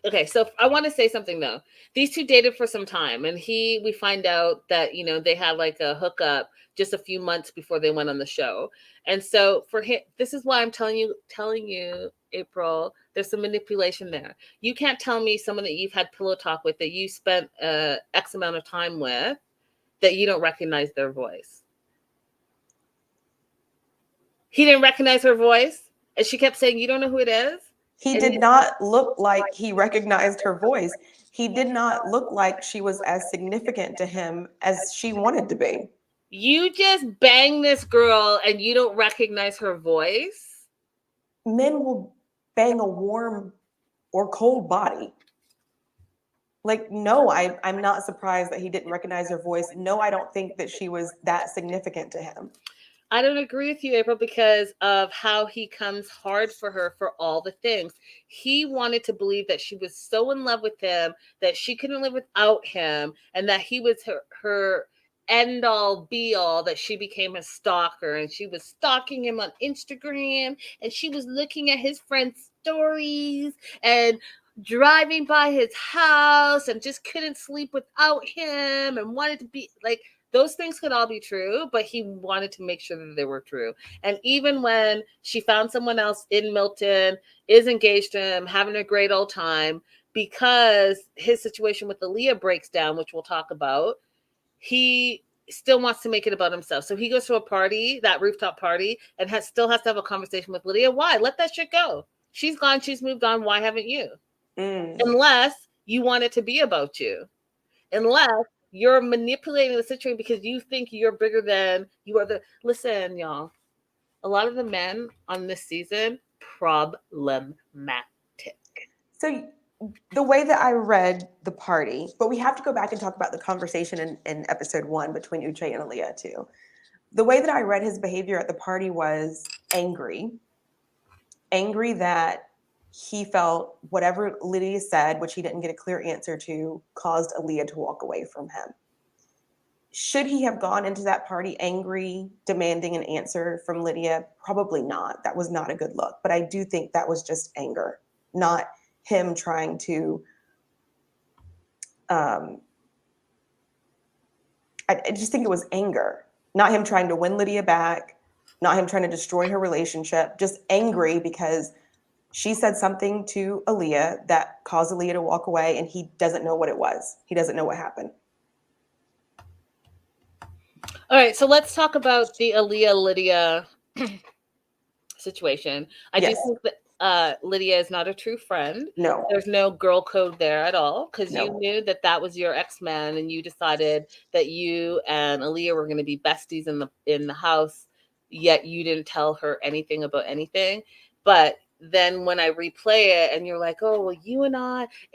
okay, so I want to say something though. These two dated for some time, and we find out that they had like a hookup just a few months before they went on the show. And so for him, this is why I'm telling you, April, there's some manipulation there. You can't tell me someone that you've had pillow talk with, that you spent X amount of time with, that you don't recognize their voice. He didn't recognize her voice, and she kept saying, "You don't know who it is." He did not look like he recognized her voice. He did not look like she was as significant to him as she wanted to be. You just bang this girl and you don't recognize her voice? Men will bang a warm or cold body. Like, no, I'm not surprised that he didn't recognize her voice. No, I don't think that she was that significant to him. I don't agree with you, April, because of how he comes hard for her for all the things. He wanted to believe that she was so in love with him that she couldn't live without him, and that he was her end all be all, that she became a stalker, and she was stalking him on Instagram, and she was looking at his friends' stories and driving by his house and just couldn't sleep without him and wanted to be like, those things could all be true, but he wanted to make sure that they were true. And even when she found someone else in Milton, is engaged to him, having a great old time, because his situation with Aaliyah breaks down, which we'll talk about, he still wants to make it about himself. So he goes to a party, that rooftop party, and still has to have a conversation with Lydia. Why? Let that shit go. She's gone. She's moved on. Why haven't you? Unless you want it to be about you. Unless you're manipulating the situation because you think you're bigger than you are. Listen, y'all, a lot of the men on this season, problematic. So the way that I read the party, but we have to go back and talk about the conversation in episode 1 between Uche and Aaliyah too. The way that I read his behavior at the party was angry that he felt whatever Lydia said, which he didn't get a clear answer to, caused Aaliyah to walk away from him. Should he have gone into that party angry, demanding an answer from Lydia? Probably not. That was not a good look. But I do think that was just anger, not him trying to I just think it was anger, not him trying to win Lydia back, not him trying to destroy her relationship, just angry because she said something to Aaliyah that caused Aaliyah to walk away, and he doesn't know what it was. He doesn't know what happened. All right, so let's talk about the Aaliyah-Lydia situation. I do think that Lydia is not a true friend. No. There's no girl code there at all, because No. you knew that was your ex-man, and you decided that you and Aaliyah were going to be besties in the house, yet you didn't tell her anything about anything. But then when I replay it and you're like, oh, well,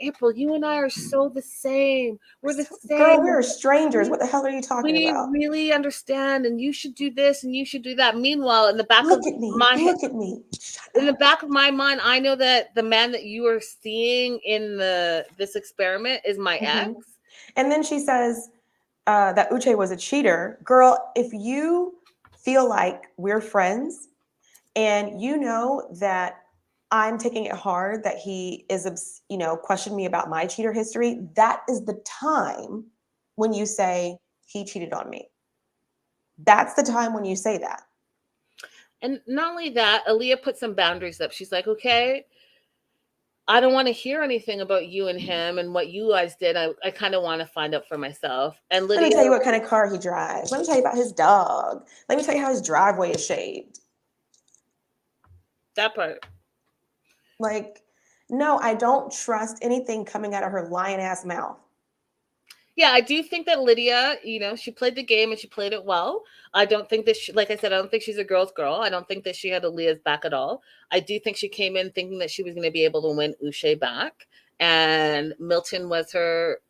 April, you and I are so the same. We're the same. Girl, we're strangers. What the hell are you talking about? We really understand, and you should do this and you should do that. Meanwhile, in the back Look at me. in the back of my mind, I know that the man that you are seeing in this experiment is my ex. And then she says that Uche was a cheater. Girl, if you feel like we're friends and you know that I'm taking it hard that he is, questioning me about my cheater history, that is the time when you say he cheated on me. That's the time when you say that. And not only that, Aaliyah put some boundaries up. She's like, okay, I don't want to hear anything about you and him and what you guys did. I kind of want to find out for myself. And Lydia, let me tell you what kind of car he drives. Let me tell you about his dog. Let me tell you how his driveway is shaped. That part. Like, no, I don't trust anything coming out of her lying ass mouth. Yeah, I do think that Lydia, she played the game and she played it well. I don't think that like I said, I don't think she's a girl's girl. I don't think that she had Aaliyah's back at all. I do think she came in thinking that she was going to be able to win Uche back. And Milton was her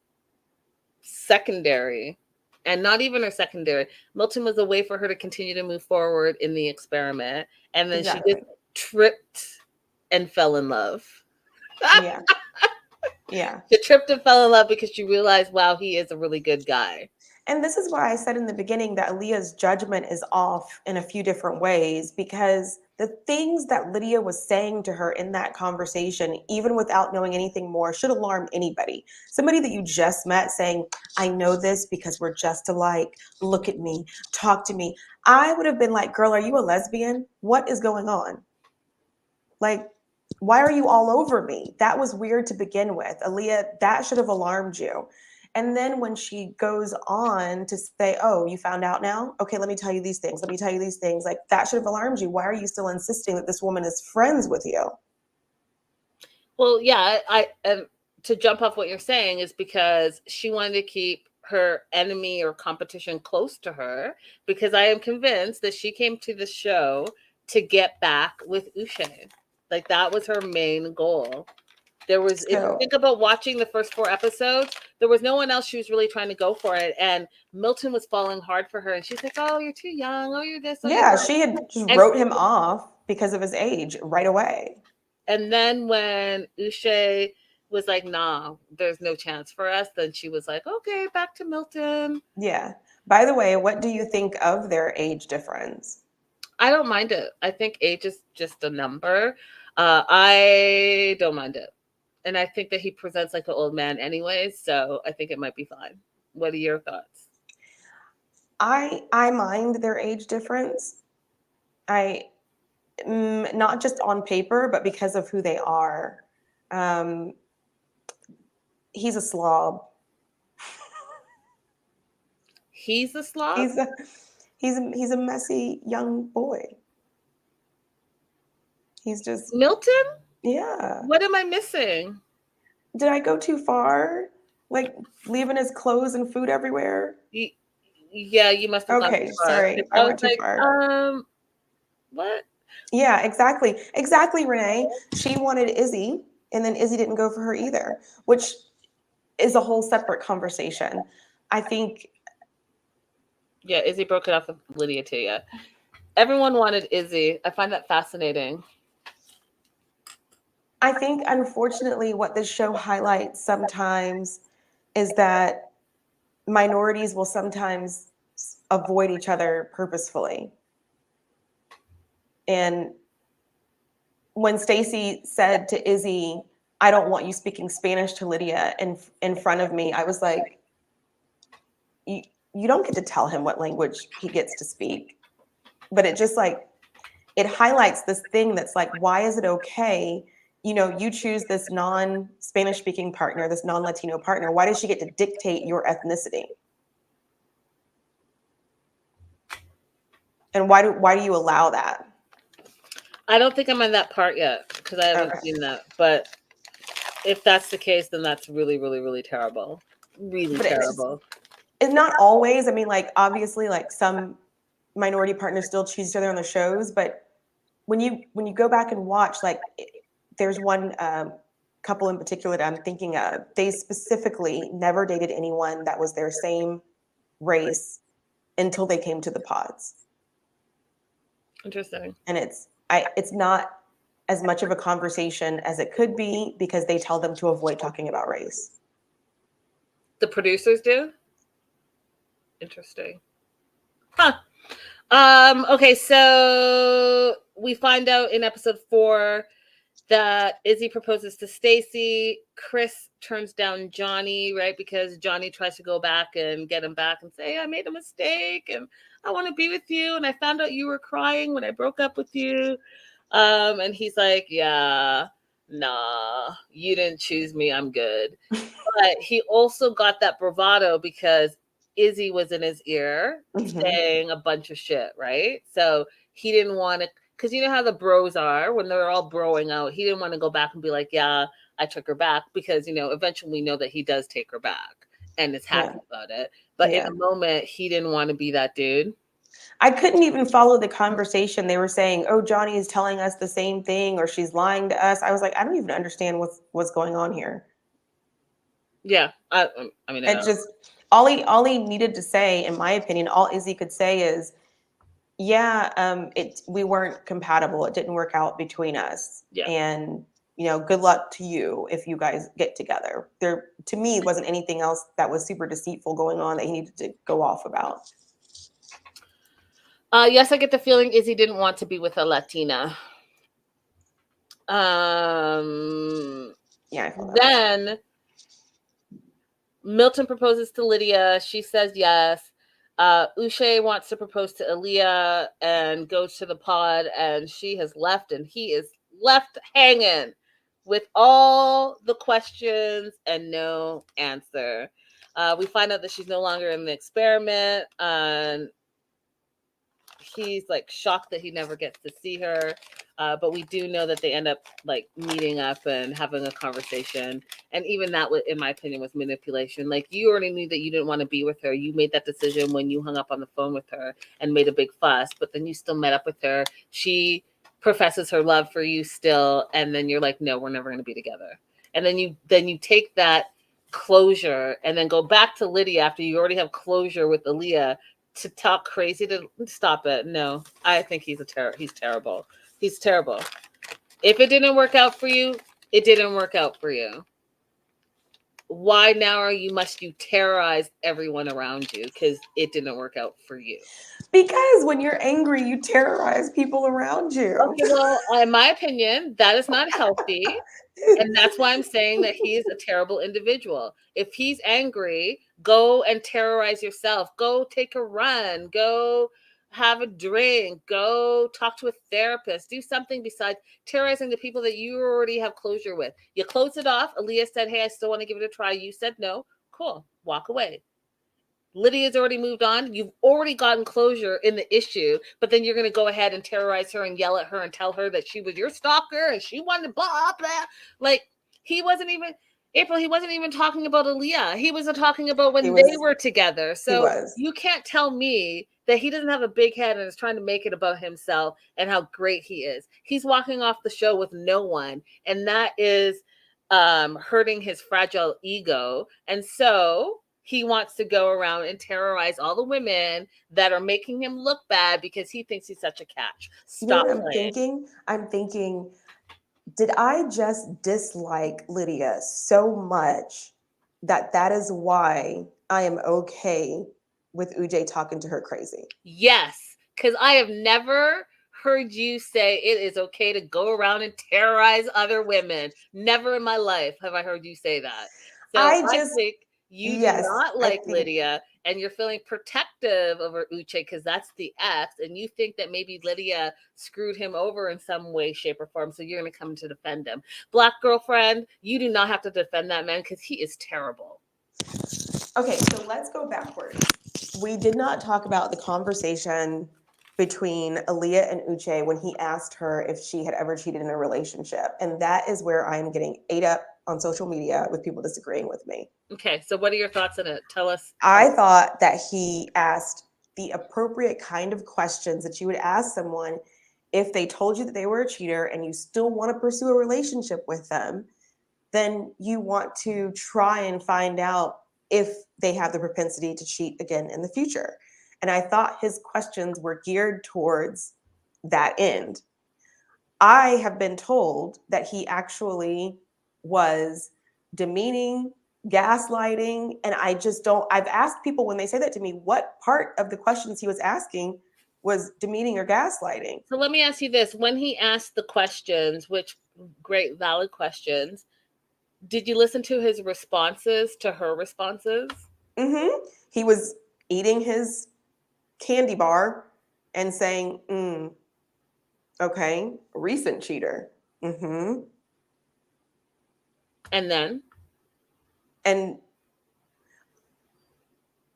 secondary. And not even her secondary. Milton was a way for her to continue to move forward in the experiment. And then she just tripped and fell in love. Yeah. Yeah. She tripped and fell in love because she realized, wow, he is a really good guy. And this is why I said in the beginning that Aaliyah's judgment is off in a few different ways, because the things that Lydia was saying to her in that conversation, even without knowing anything more, should alarm anybody. Somebody that you just met saying, I know this because we're just alike. Look at me. Talk to me. I would have been like, girl, are you a lesbian? What is going on? Like, why are you all over me? That was weird to begin with. Aaliyah, that should have alarmed you. And then when she goes on to say, oh, you found out now? Okay, let me tell you these things. Let me tell you these things. Like, that should have alarmed you. Why are you still insisting that this woman is friends with you? Well, yeah, to jump off what you're saying is because she wanted to keep her enemy or competition close to her, because I am convinced that she came to the show to get back with Uche. Like, that was her main goal. There was, if you So, think about watching the first 4 episodes, there was no one else she was really trying to go for it. And Milton was falling hard for her. And she's like, oh, you're too young. Oh, you're this. Oh, you're yeah, that. she had just And- wrote him off because of his age right away. And then when Uche was like, nah, there's no chance for us, then she was like, okay, back to Milton. Yeah. By the way, what do you think of their age difference? I don't mind it. I think age is just a number. I don't mind it. And I think that he presents like an old man anyways, so I think it might be fine. What are your thoughts? I mind their age difference. Not just on paper, but because of who they are. He's a slob. He's a slob? He's a messy young boy. He's just Milton? yeah. What am I missing? Did I go too far? Like leaving his clothes and food everywhere? Yeah, you must have gone Okay, too far. sorry. I went too far. What? Yeah, exactly. Exactly, Renee. She wanted Izzy, and then Izzy didn't go for her either, which is a whole separate conversation. I think Yeah, Izzy broke it off with Lydia too, yeah. Everyone wanted Izzy. I find that fascinating. I think unfortunately what this show highlights sometimes is that minorities will sometimes avoid each other purposefully. And when Stacy said to Izzy, I don't want you speaking Spanish to Lydia in front of me, I was like, you don't get to tell him what language he gets to speak. But it just like, it highlights this thing that's like, why is it okay? You know, you choose this non-Spanish speaking partner, this non-Latino partner. Why does she get to dictate your ethnicity? And why do you allow that? I don't think I'm on that part yet because I haven't seen that. But if that's the case, then that's really, really, really terrible. Really terrible. It's not always. I mean, like obviously, like some minority partners still choose each other on the shows, but when you go back and watch, like there's one couple in particular that I'm thinking of. They specifically never dated anyone that was their same race until they came to the pods. Interesting. And it's not as much of a conversation as it could be because they tell them to avoid talking about race. The producers do? Interesting. Huh. Okay, so we find out in episode 4 that Izzy proposes to Stacy. Chris turns down Johnny, right? Because Johnny tries to go back and get him back and say, I made a mistake and I want to be with you. And I found out you were crying when I broke up with you. And he's like, yeah, nah, you didn't choose me. I'm good. But he also got that bravado because Izzy was in his ear saying a bunch of shit, right? So he didn't want to, because you know how the bros are when they're all broing out. He didn't want to go back and be like, yeah, I took her back, because, you know, eventually we know that he does take her back and is happy about it. But in the moment, he didn't want to be that dude. I couldn't even follow the conversation. They were saying, oh, Johnny is telling us the same thing, or she's lying to us. I was like, I don't even understand what's going on here. Yeah. I mean, it just, all he needed to say, in my opinion, all Izzy could say is, yeah, we weren't compatible. It didn't work out between us. Yeah. And, you know, good luck to you if you guys get together. There, to me, wasn't anything else that was super deceitful going on that he needed to go off about. Yes, I get the feeling Izzy didn't want to be with a Latina. Yeah. I feel that. Then Milton proposes to Lydia. She says yes. Uche wants to propose to Aaliyah and goes to the pod, and she has left, and he is left hanging with all the questions and no answer. We find out that she's no longer in the experiment, and he's like shocked that he never gets to see her. But we do know that they end up like meeting up and having a conversation. And even that, in my opinion, was manipulation. Like, you already knew that you didn't want to be with her. You made that decision when you hung up on the phone with her and made a big fuss, but then you still met up with her. She professes her love for you still. And then you're like, no, we're never going to be together. and then you take that closure and then go back to Lydia after you already have closure with Aaliyah to talk crazy to stop it. No, I think he's terrible. He's terrible. If it didn't work out for you, it didn't work out for you. Why now must you terrorize everyone around you because it didn't work out for you? Because when you're angry, you terrorize people around you. Okay, well, in my opinion, that is not healthy. And that's why I'm saying that he's a terrible individual. If he's angry, go and terrorize yourself. Go take a run. Go have a drink. Go talk to a therapist. Do something besides terrorizing the people that you already have closure with. You close it off. Aaliyah said, hey, I still want to give it a try. You said no. Cool. Walk away. Lydia's already moved on. You've already gotten closure in the issue, but then you're going to go ahead and terrorize her and yell at her and tell her that she was your stalker and she wanted blah, blah. Like, he wasn't even talking about Aaliyah. He wasn't talking about when they were together. So you can't tell me that he doesn't have a big head and is trying to make it about himself and how great he is. He's walking off the show with no one, and that is hurting his fragile ego. And so he wants to go around and terrorize all the women that are making him look bad because he thinks he's such a catch. Stop playing. I'm thinking, did I just dislike Lydia so much that is why I am okay with Uj talking to her crazy? Yes, because I have never heard you say it is okay to go around and terrorize other women. Never in my life have I heard you say that. So I think you do not like Lydia, and you're feeling protective over Uche because that's the ex, and you think that maybe Lydia screwed him over in some way, shape, or form, so you're going to come to defend him. Black girlfriend, you do not have to defend that man because he is terrible. Okay, so let's go backwards. We did not talk about the conversation between Aaliyah and Uche when he asked her if she had ever cheated in a relationship, and that is where I am getting ate up on social media with people disagreeing with me. Okay, so what are your thoughts on it? Tell us. I thought that he asked the appropriate kind of questions that you would ask someone if they told you that they were a cheater and you still want to pursue a relationship with them. Then you want to try and find out if they have the propensity to cheat again in the future. And I thought his questions were geared towards that end. I have been told that he actually was demeaning, gaslighting, and I've asked people when they say that to me, what part of the questions he was asking was demeaning or gaslighting? So let me ask you this. When he asked the questions, which great, valid questions, did you listen to his responses to her responses? Mm-hmm. He was eating his candy bar and saying, okay, recent cheater. Mm-hmm. And then? And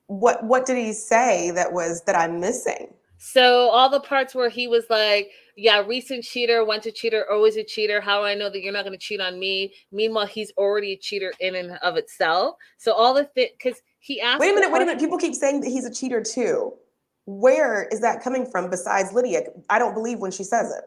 what did he say that I'm missing? So all the parts where he was like, yeah, recent cheater, went to cheater, always a cheater. How do I know that you're not going to cheat on me? Meanwhile, he's already a cheater in and of itself. So all the things, because he asked. Wait a minute. People keep saying that he's a cheater too. Where is that coming from besides Lydia? I don't believe when she says it.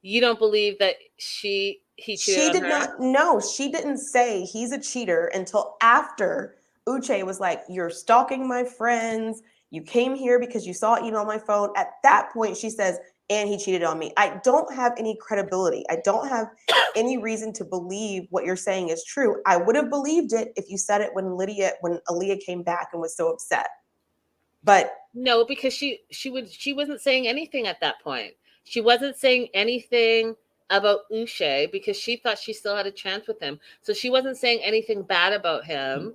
You don't believe that he cheated on her? She did not. No, she didn't say he's a cheater until after Uche was like, you're stalking my friends. You came here because you saw an email on my phone. At that point, she says, and he cheated on me. I don't have any credibility. I don't have any reason to believe what you're saying is true. I would have believed it if you said it when Aaliyah came back and was so upset. But no, because she wasn't saying anything at that point. She wasn't saying anything about Uche because she thought she still had a chance with him. So she wasn't saying anything bad about him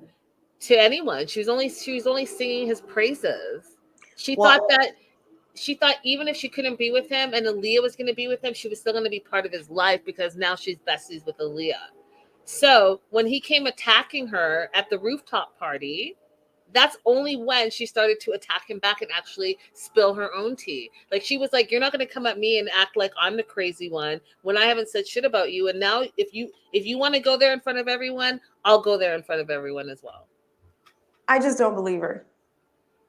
to anyone. She was only singing his praises. She thought even if she couldn't be with him and Aaliyah was going to be with him, she was still going to be part of his life because now she's besties with Aaliyah. So when he came attacking her at the rooftop party, that's only when she started to attack him back and actually spill her own tea. Like, she was like, you're not going to come at me and act like I'm the crazy one when I haven't said shit about you. And now if you want to go there in front of everyone, I'll go there in front of everyone as well. I just don't believe her.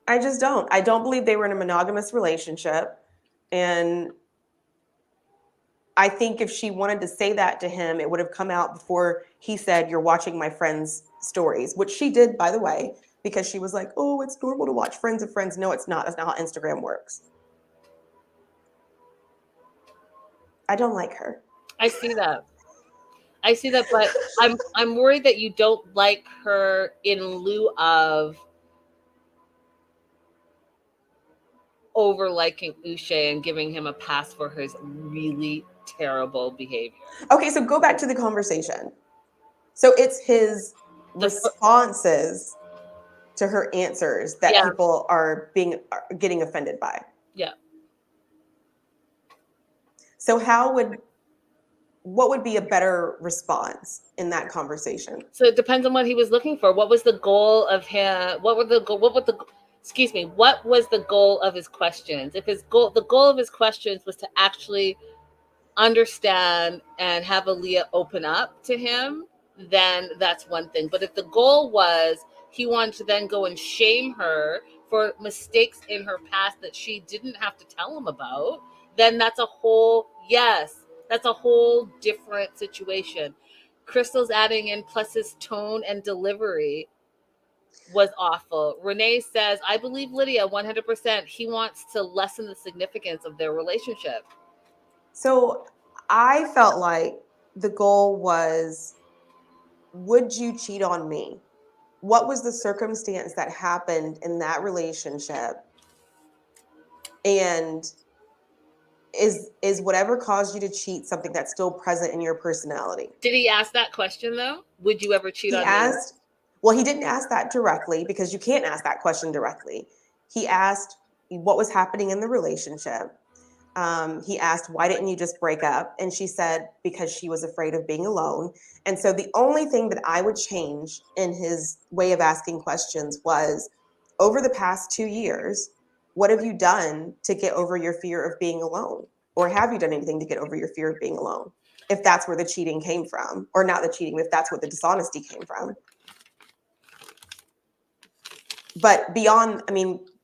I just don't. I don't believe they were in a monogamous relationship. And I think if she wanted to say that to him, it would have come out before he said, "You're watching my friends' stories," which she did, by the way, because she was like, "Oh, it's normal to watch friends of friends." No, it's not. That's not how Instagram works. I don't like her. I see that. But I'm worried that you don't like her in lieu of over liking Uche and giving him a pass for his really terrible behavior. Okay, so go back to the conversation. So it's his responses to her answers that people are getting offended by. Yeah. So what would be a better response in that conversation? So it depends on what he was looking for. What was the goal of him? What was the goal of his questions? If the goal of his questions was to actually understand and have Aaliyah open up to him, then that's one thing. But if the goal was he wanted to then go and shame her for mistakes in her past that she didn't have to tell him about, then that's a whole different situation. Crystal's adding in, plus his tone and delivery was awful. Renee says, I believe Lydia 100%. He wants to lessen the significance of their relationship. So I felt like the goal was, would you cheat on me? What was the circumstance that happened in that relationship? And is whatever caused you to cheat something that's still present in your personality? Did he ask that question though? Would you ever cheat on me? Well, he didn't ask that directly because you can't ask that question directly. He asked what was happening in the relationship. He asked, why didn't you just break up? And she said, because she was afraid of being alone. And so the only thing that I would change in his way of asking questions was, over the past 2 years, what have you done to get over your fear of being alone? Or have you done anything to get over your fear of being alone? If that's where the cheating came from, or not the cheating, if that's where the dishonesty came from. But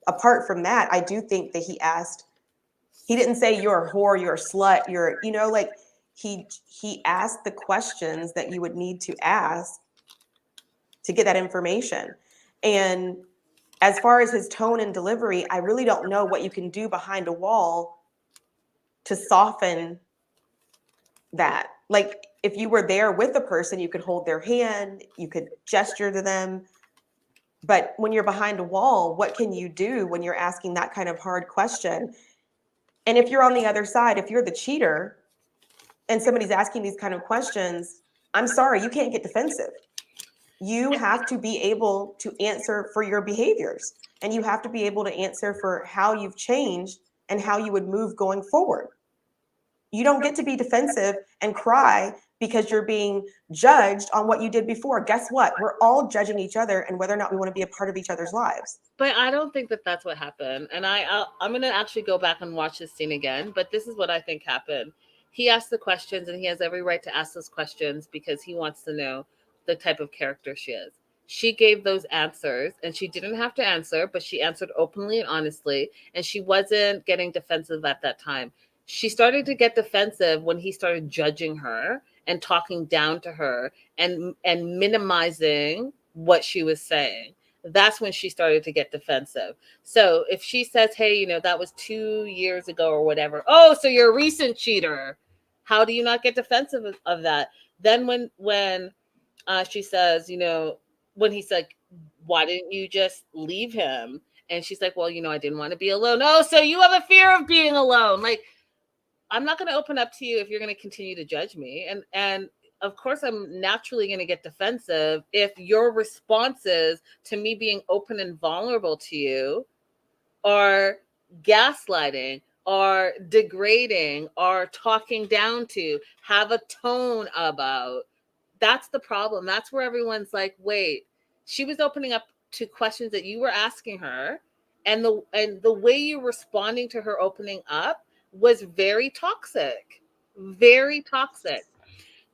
apart from that, I do think that he didn't say you're a whore, you're a slut, he asked the questions that you would need to ask to get that information. And as far as his tone and delivery, I really don't know what you can do behind a wall to soften that. Like, if you were there with the person, you could hold their hand, you could gesture to them. But when you're behind a wall, what can you do when you're asking that kind of hard question? And if you're on the other side, if you're the cheater and somebody's asking these kind of questions, I'm sorry, you can't get defensive. You have to be able to answer for your behaviors, and you have to be able to answer for how you've changed and how you would move going forward. You don't get to be defensive and cry because you're being judged on what you did before. Guess what? We're all judging each other and whether or not we want to be a part of each other's lives. But I don't think that that's what happened. And I'm going to actually go back and watch this scene again. But this is what I think happened. He asked the questions, and he has every right to ask those questions because he wants to know the type of character she is. She gave those answers, and she didn't have to answer, but she answered openly and honestly. And she wasn't getting defensive at that time. She started to get defensive when he started judging her and talking down to her and minimizing what she was saying. That's when she started to get defensive. So if she says, hey, that was 2 years ago or whatever. Oh, so you're a recent cheater. How do you not get defensive of that? Then when she says, when he's like, why didn't you just leave him? And she's like, well, I didn't want to be alone. Oh, so you have a fear of being alone. Like, I'm not going to open up to you if you're going to continue to judge me. And of course, I'm naturally going to get defensive if your responses to me being open and vulnerable to you are gaslighting, are degrading, are talking down to, have a tone about. That's the problem. That's where everyone's like, wait, she was opening up to questions that you were asking her, and the way you're responding to her opening up was very toxic. Very toxic.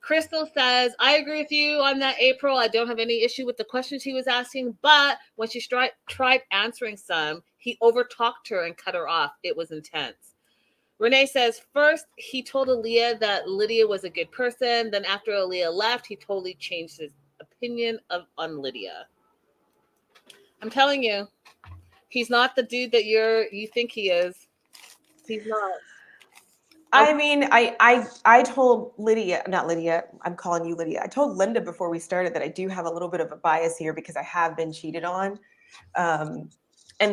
Crystal says, I agree with you on that, April. I don't have any issue with the questions he was asking, but when she tried answering some, he overtalked her and cut her off. It was intense. Renee says, first, he told Aaliyah that Lydia was a good person. Then after Aaliyah left, he totally changed his opinion on Lydia. I'm telling you, he's not the dude that you think he is. He's not. I mean, I told Lydia, not Lydia, I'm calling you Lydia. I told Linda before we started that I do have a little bit of a bias here because I have been cheated on. And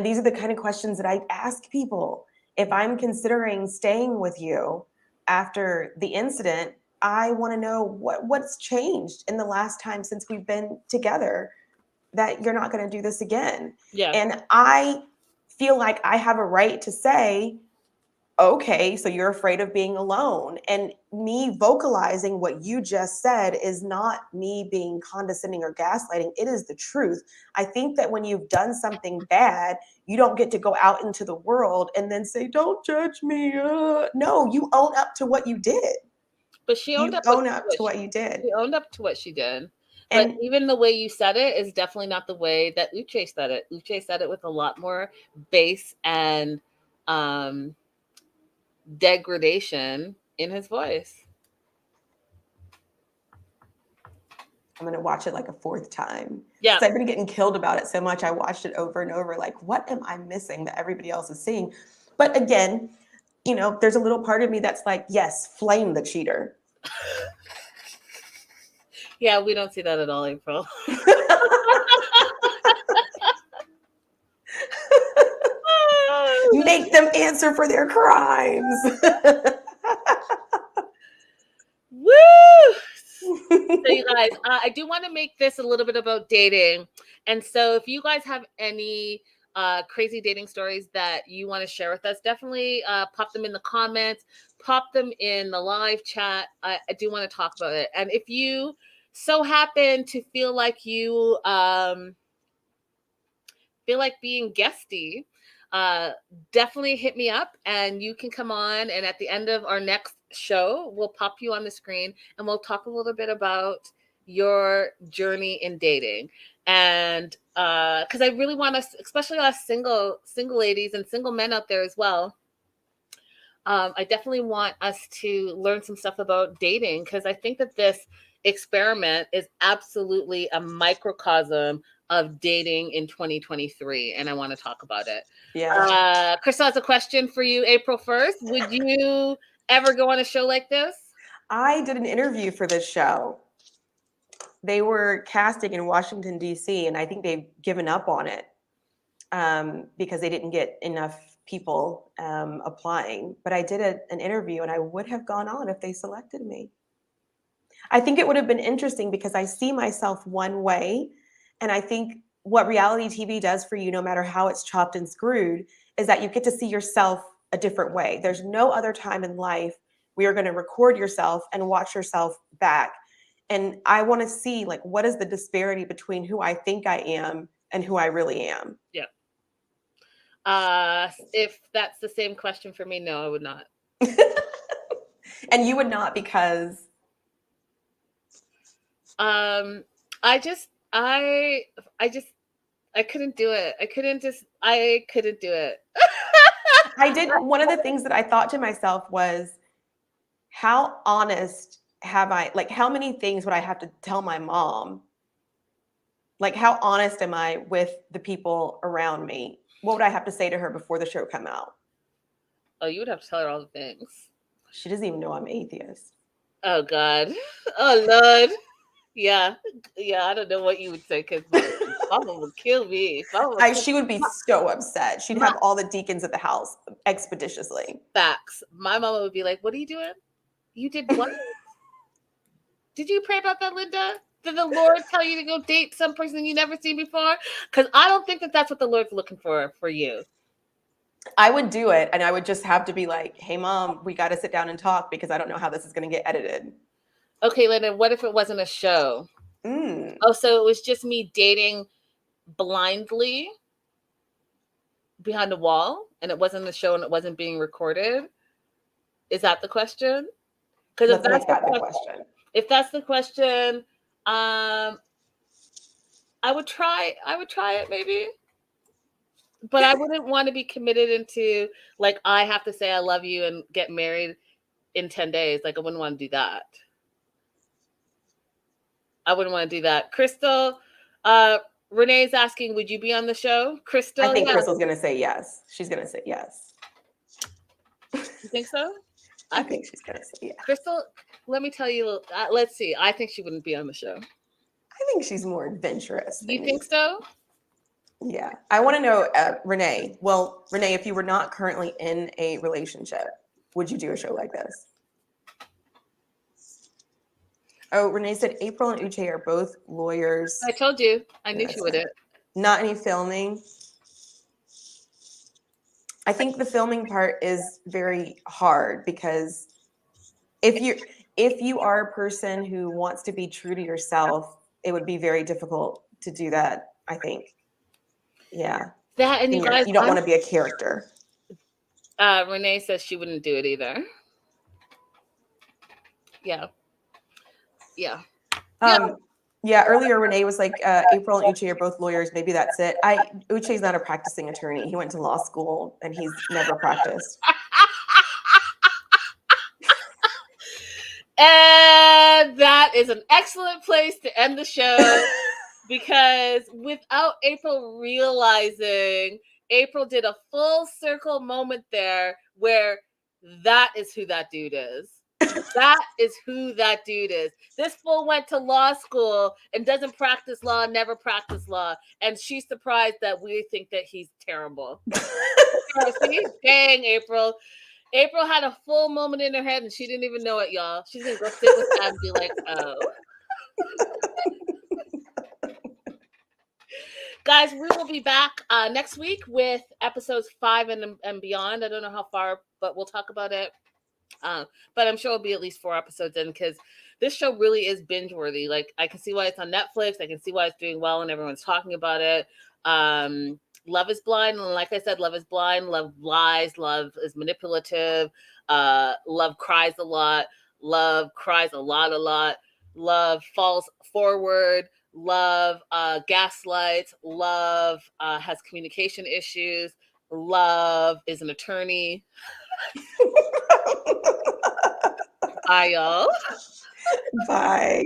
these are the kind of questions that I ask people. If I'm considering staying with you after the incident, I want to know what's changed in the last time since we've been together that you're not going to do this again. Yeah. And I feel like I have a right to say, okay, so you're afraid of being alone. And me vocalizing what you just said is not me being condescending or gaslighting. It is the truth. I think that when you've done something bad, you don't get to go out into the world and then say, don't judge me. No, you own up to what you did. But she owned You up own up to what you did. She owned up to what she did. And But even the way you said it is definitely not the way that Uche said it. Uche said it with a lot more bass and degradation in his voice. I'm going to watch it like a fourth time. Yeah. I've been getting killed about it so much. I watched it over and over. Like, what am I missing that everybody else is seeing? But again, you know, there's a little part of me that's like, yes, flame the cheater. Yeah, we don't see that at all, April. Make them answer for their crimes. Woo! So you guys, I do want to make this a little bit about dating. And so if you guys have any crazy dating stories that you want to share with us, definitely pop them in the comments, pop them in the live chat. I do want to talk about it. And if you so happen to feel like you feel like being guesty, definitely hit me up and you can come on. And at the end of our next show, we'll pop you on the screen and we'll talk a little bit about your journey in dating. And because I really want us, especially us single ladies and single men out there as well, I definitely want us to learn some stuff about dating because I think that this experiment is absolutely a microcosm of dating in 2023, and I want to talk about it. Yeah. Crystal has a question for you, April 1st. Would you ever go on a show like this? I did an interview for this show. They were casting in Washington, D.C., and I think they've given up on it because they didn't get enough people applying. But I did an interview, and I would have gone on if they selected me. I think it would have been interesting because I see myself one way. And I think what reality TV does for you, no matter how it's chopped and screwed, is that you get to see yourself a different way. There's no other time in life where you're going to record yourself and watch yourself back. And I want to see, like, what is the disparity between who I think I am and who I really am? Yeah. If that's the same question for me, no, I would not. And you would not because? I couldn't do it. I couldn't do it. I did. One of the things that I thought to myself was, how honest have I, like, how many things would I have to tell my mom? Like, how honest am I with the people around me? What would I have to say to her before the show come out? Oh, you would have to tell her all the things. She doesn't even know I'm atheist. Oh, God. Oh, Lord. Yeah. I don't know what you would say because Mama would kill me. She would be so upset. She'd have all the deacons at the house expeditiously. Facts. My mama would be like, what are you doing? You did what? Did you pray about that, Linda? Did the Lord tell you to go date some person you never seen before? Because I don't think that that's what the Lord's looking for you. I would do it, and I would just have to be like, hey, Mom, we got to sit down and talk because I don't know how this is going to get edited. Okay, Linda, what if it wasn't a show? Oh, so it was just me dating blindly behind a wall, and it wasn't a show and it wasn't being recorded? Is that the question? Because if that's the question, I would try it maybe. But I wouldn't want to be committed into like I have to say I love you and get married in 10 days. Like I wouldn't want to do that. I wouldn't want to do that. Crystal, Renee's asking, would you be on the show? Crystal, I think yeah. Crystal's gonna say yes. She's gonna say yes. You think so? I think she's gonna say yes. Crystal, let me tell you. Let's see. I think she wouldn't be on the show. I think she's more adventurous. You think so? Yeah. I want to know, Renee. Well, Renee, if you were not currently in a relationship, would you do a show like this? Oh, Renee said April and Uche are both lawyers. I told you. I knew she wouldn't. Not any filming. I think the filming part is very hard because if you are a person who wants to be true to yourself, it would be very difficult to do that, I think. Yeah. That and you guys, you don't want to be a character. Renee says she wouldn't do it either. Yeah. Yeah. Yeah, earlier Renee was like, April and Uche are both lawyers. Maybe that's it. Uche's not a practicing attorney. He went to law school and he's never practiced. And that is an excellent place to end the show because without April realizing, April did a full circle moment there where that is who that dude is. That is who that dude is. This fool went to law school and doesn't practice law, never practiced law. And she's surprised that we think that he's terrible. See? Dang, April. April had a full moment in her head and she didn't even know it, y'all. She's going to go sit with that and be like, oh. Guys, we will be back next week with episodes 5 and beyond. I don't know how far, but we'll talk about it. But I'm sure it'll be at least 4 episodes in because this show really is binge worthy. Like I can see why it's on Netflix. I can see why it's doing well and everyone's talking about it. Love is blind. And like I said, love is blind. Love lies. Love is manipulative. Love cries a lot. Love cries a lot. Love falls forward. Love gaslights. Love has communication issues. Love is an attorney. Bye, y'all. Bye.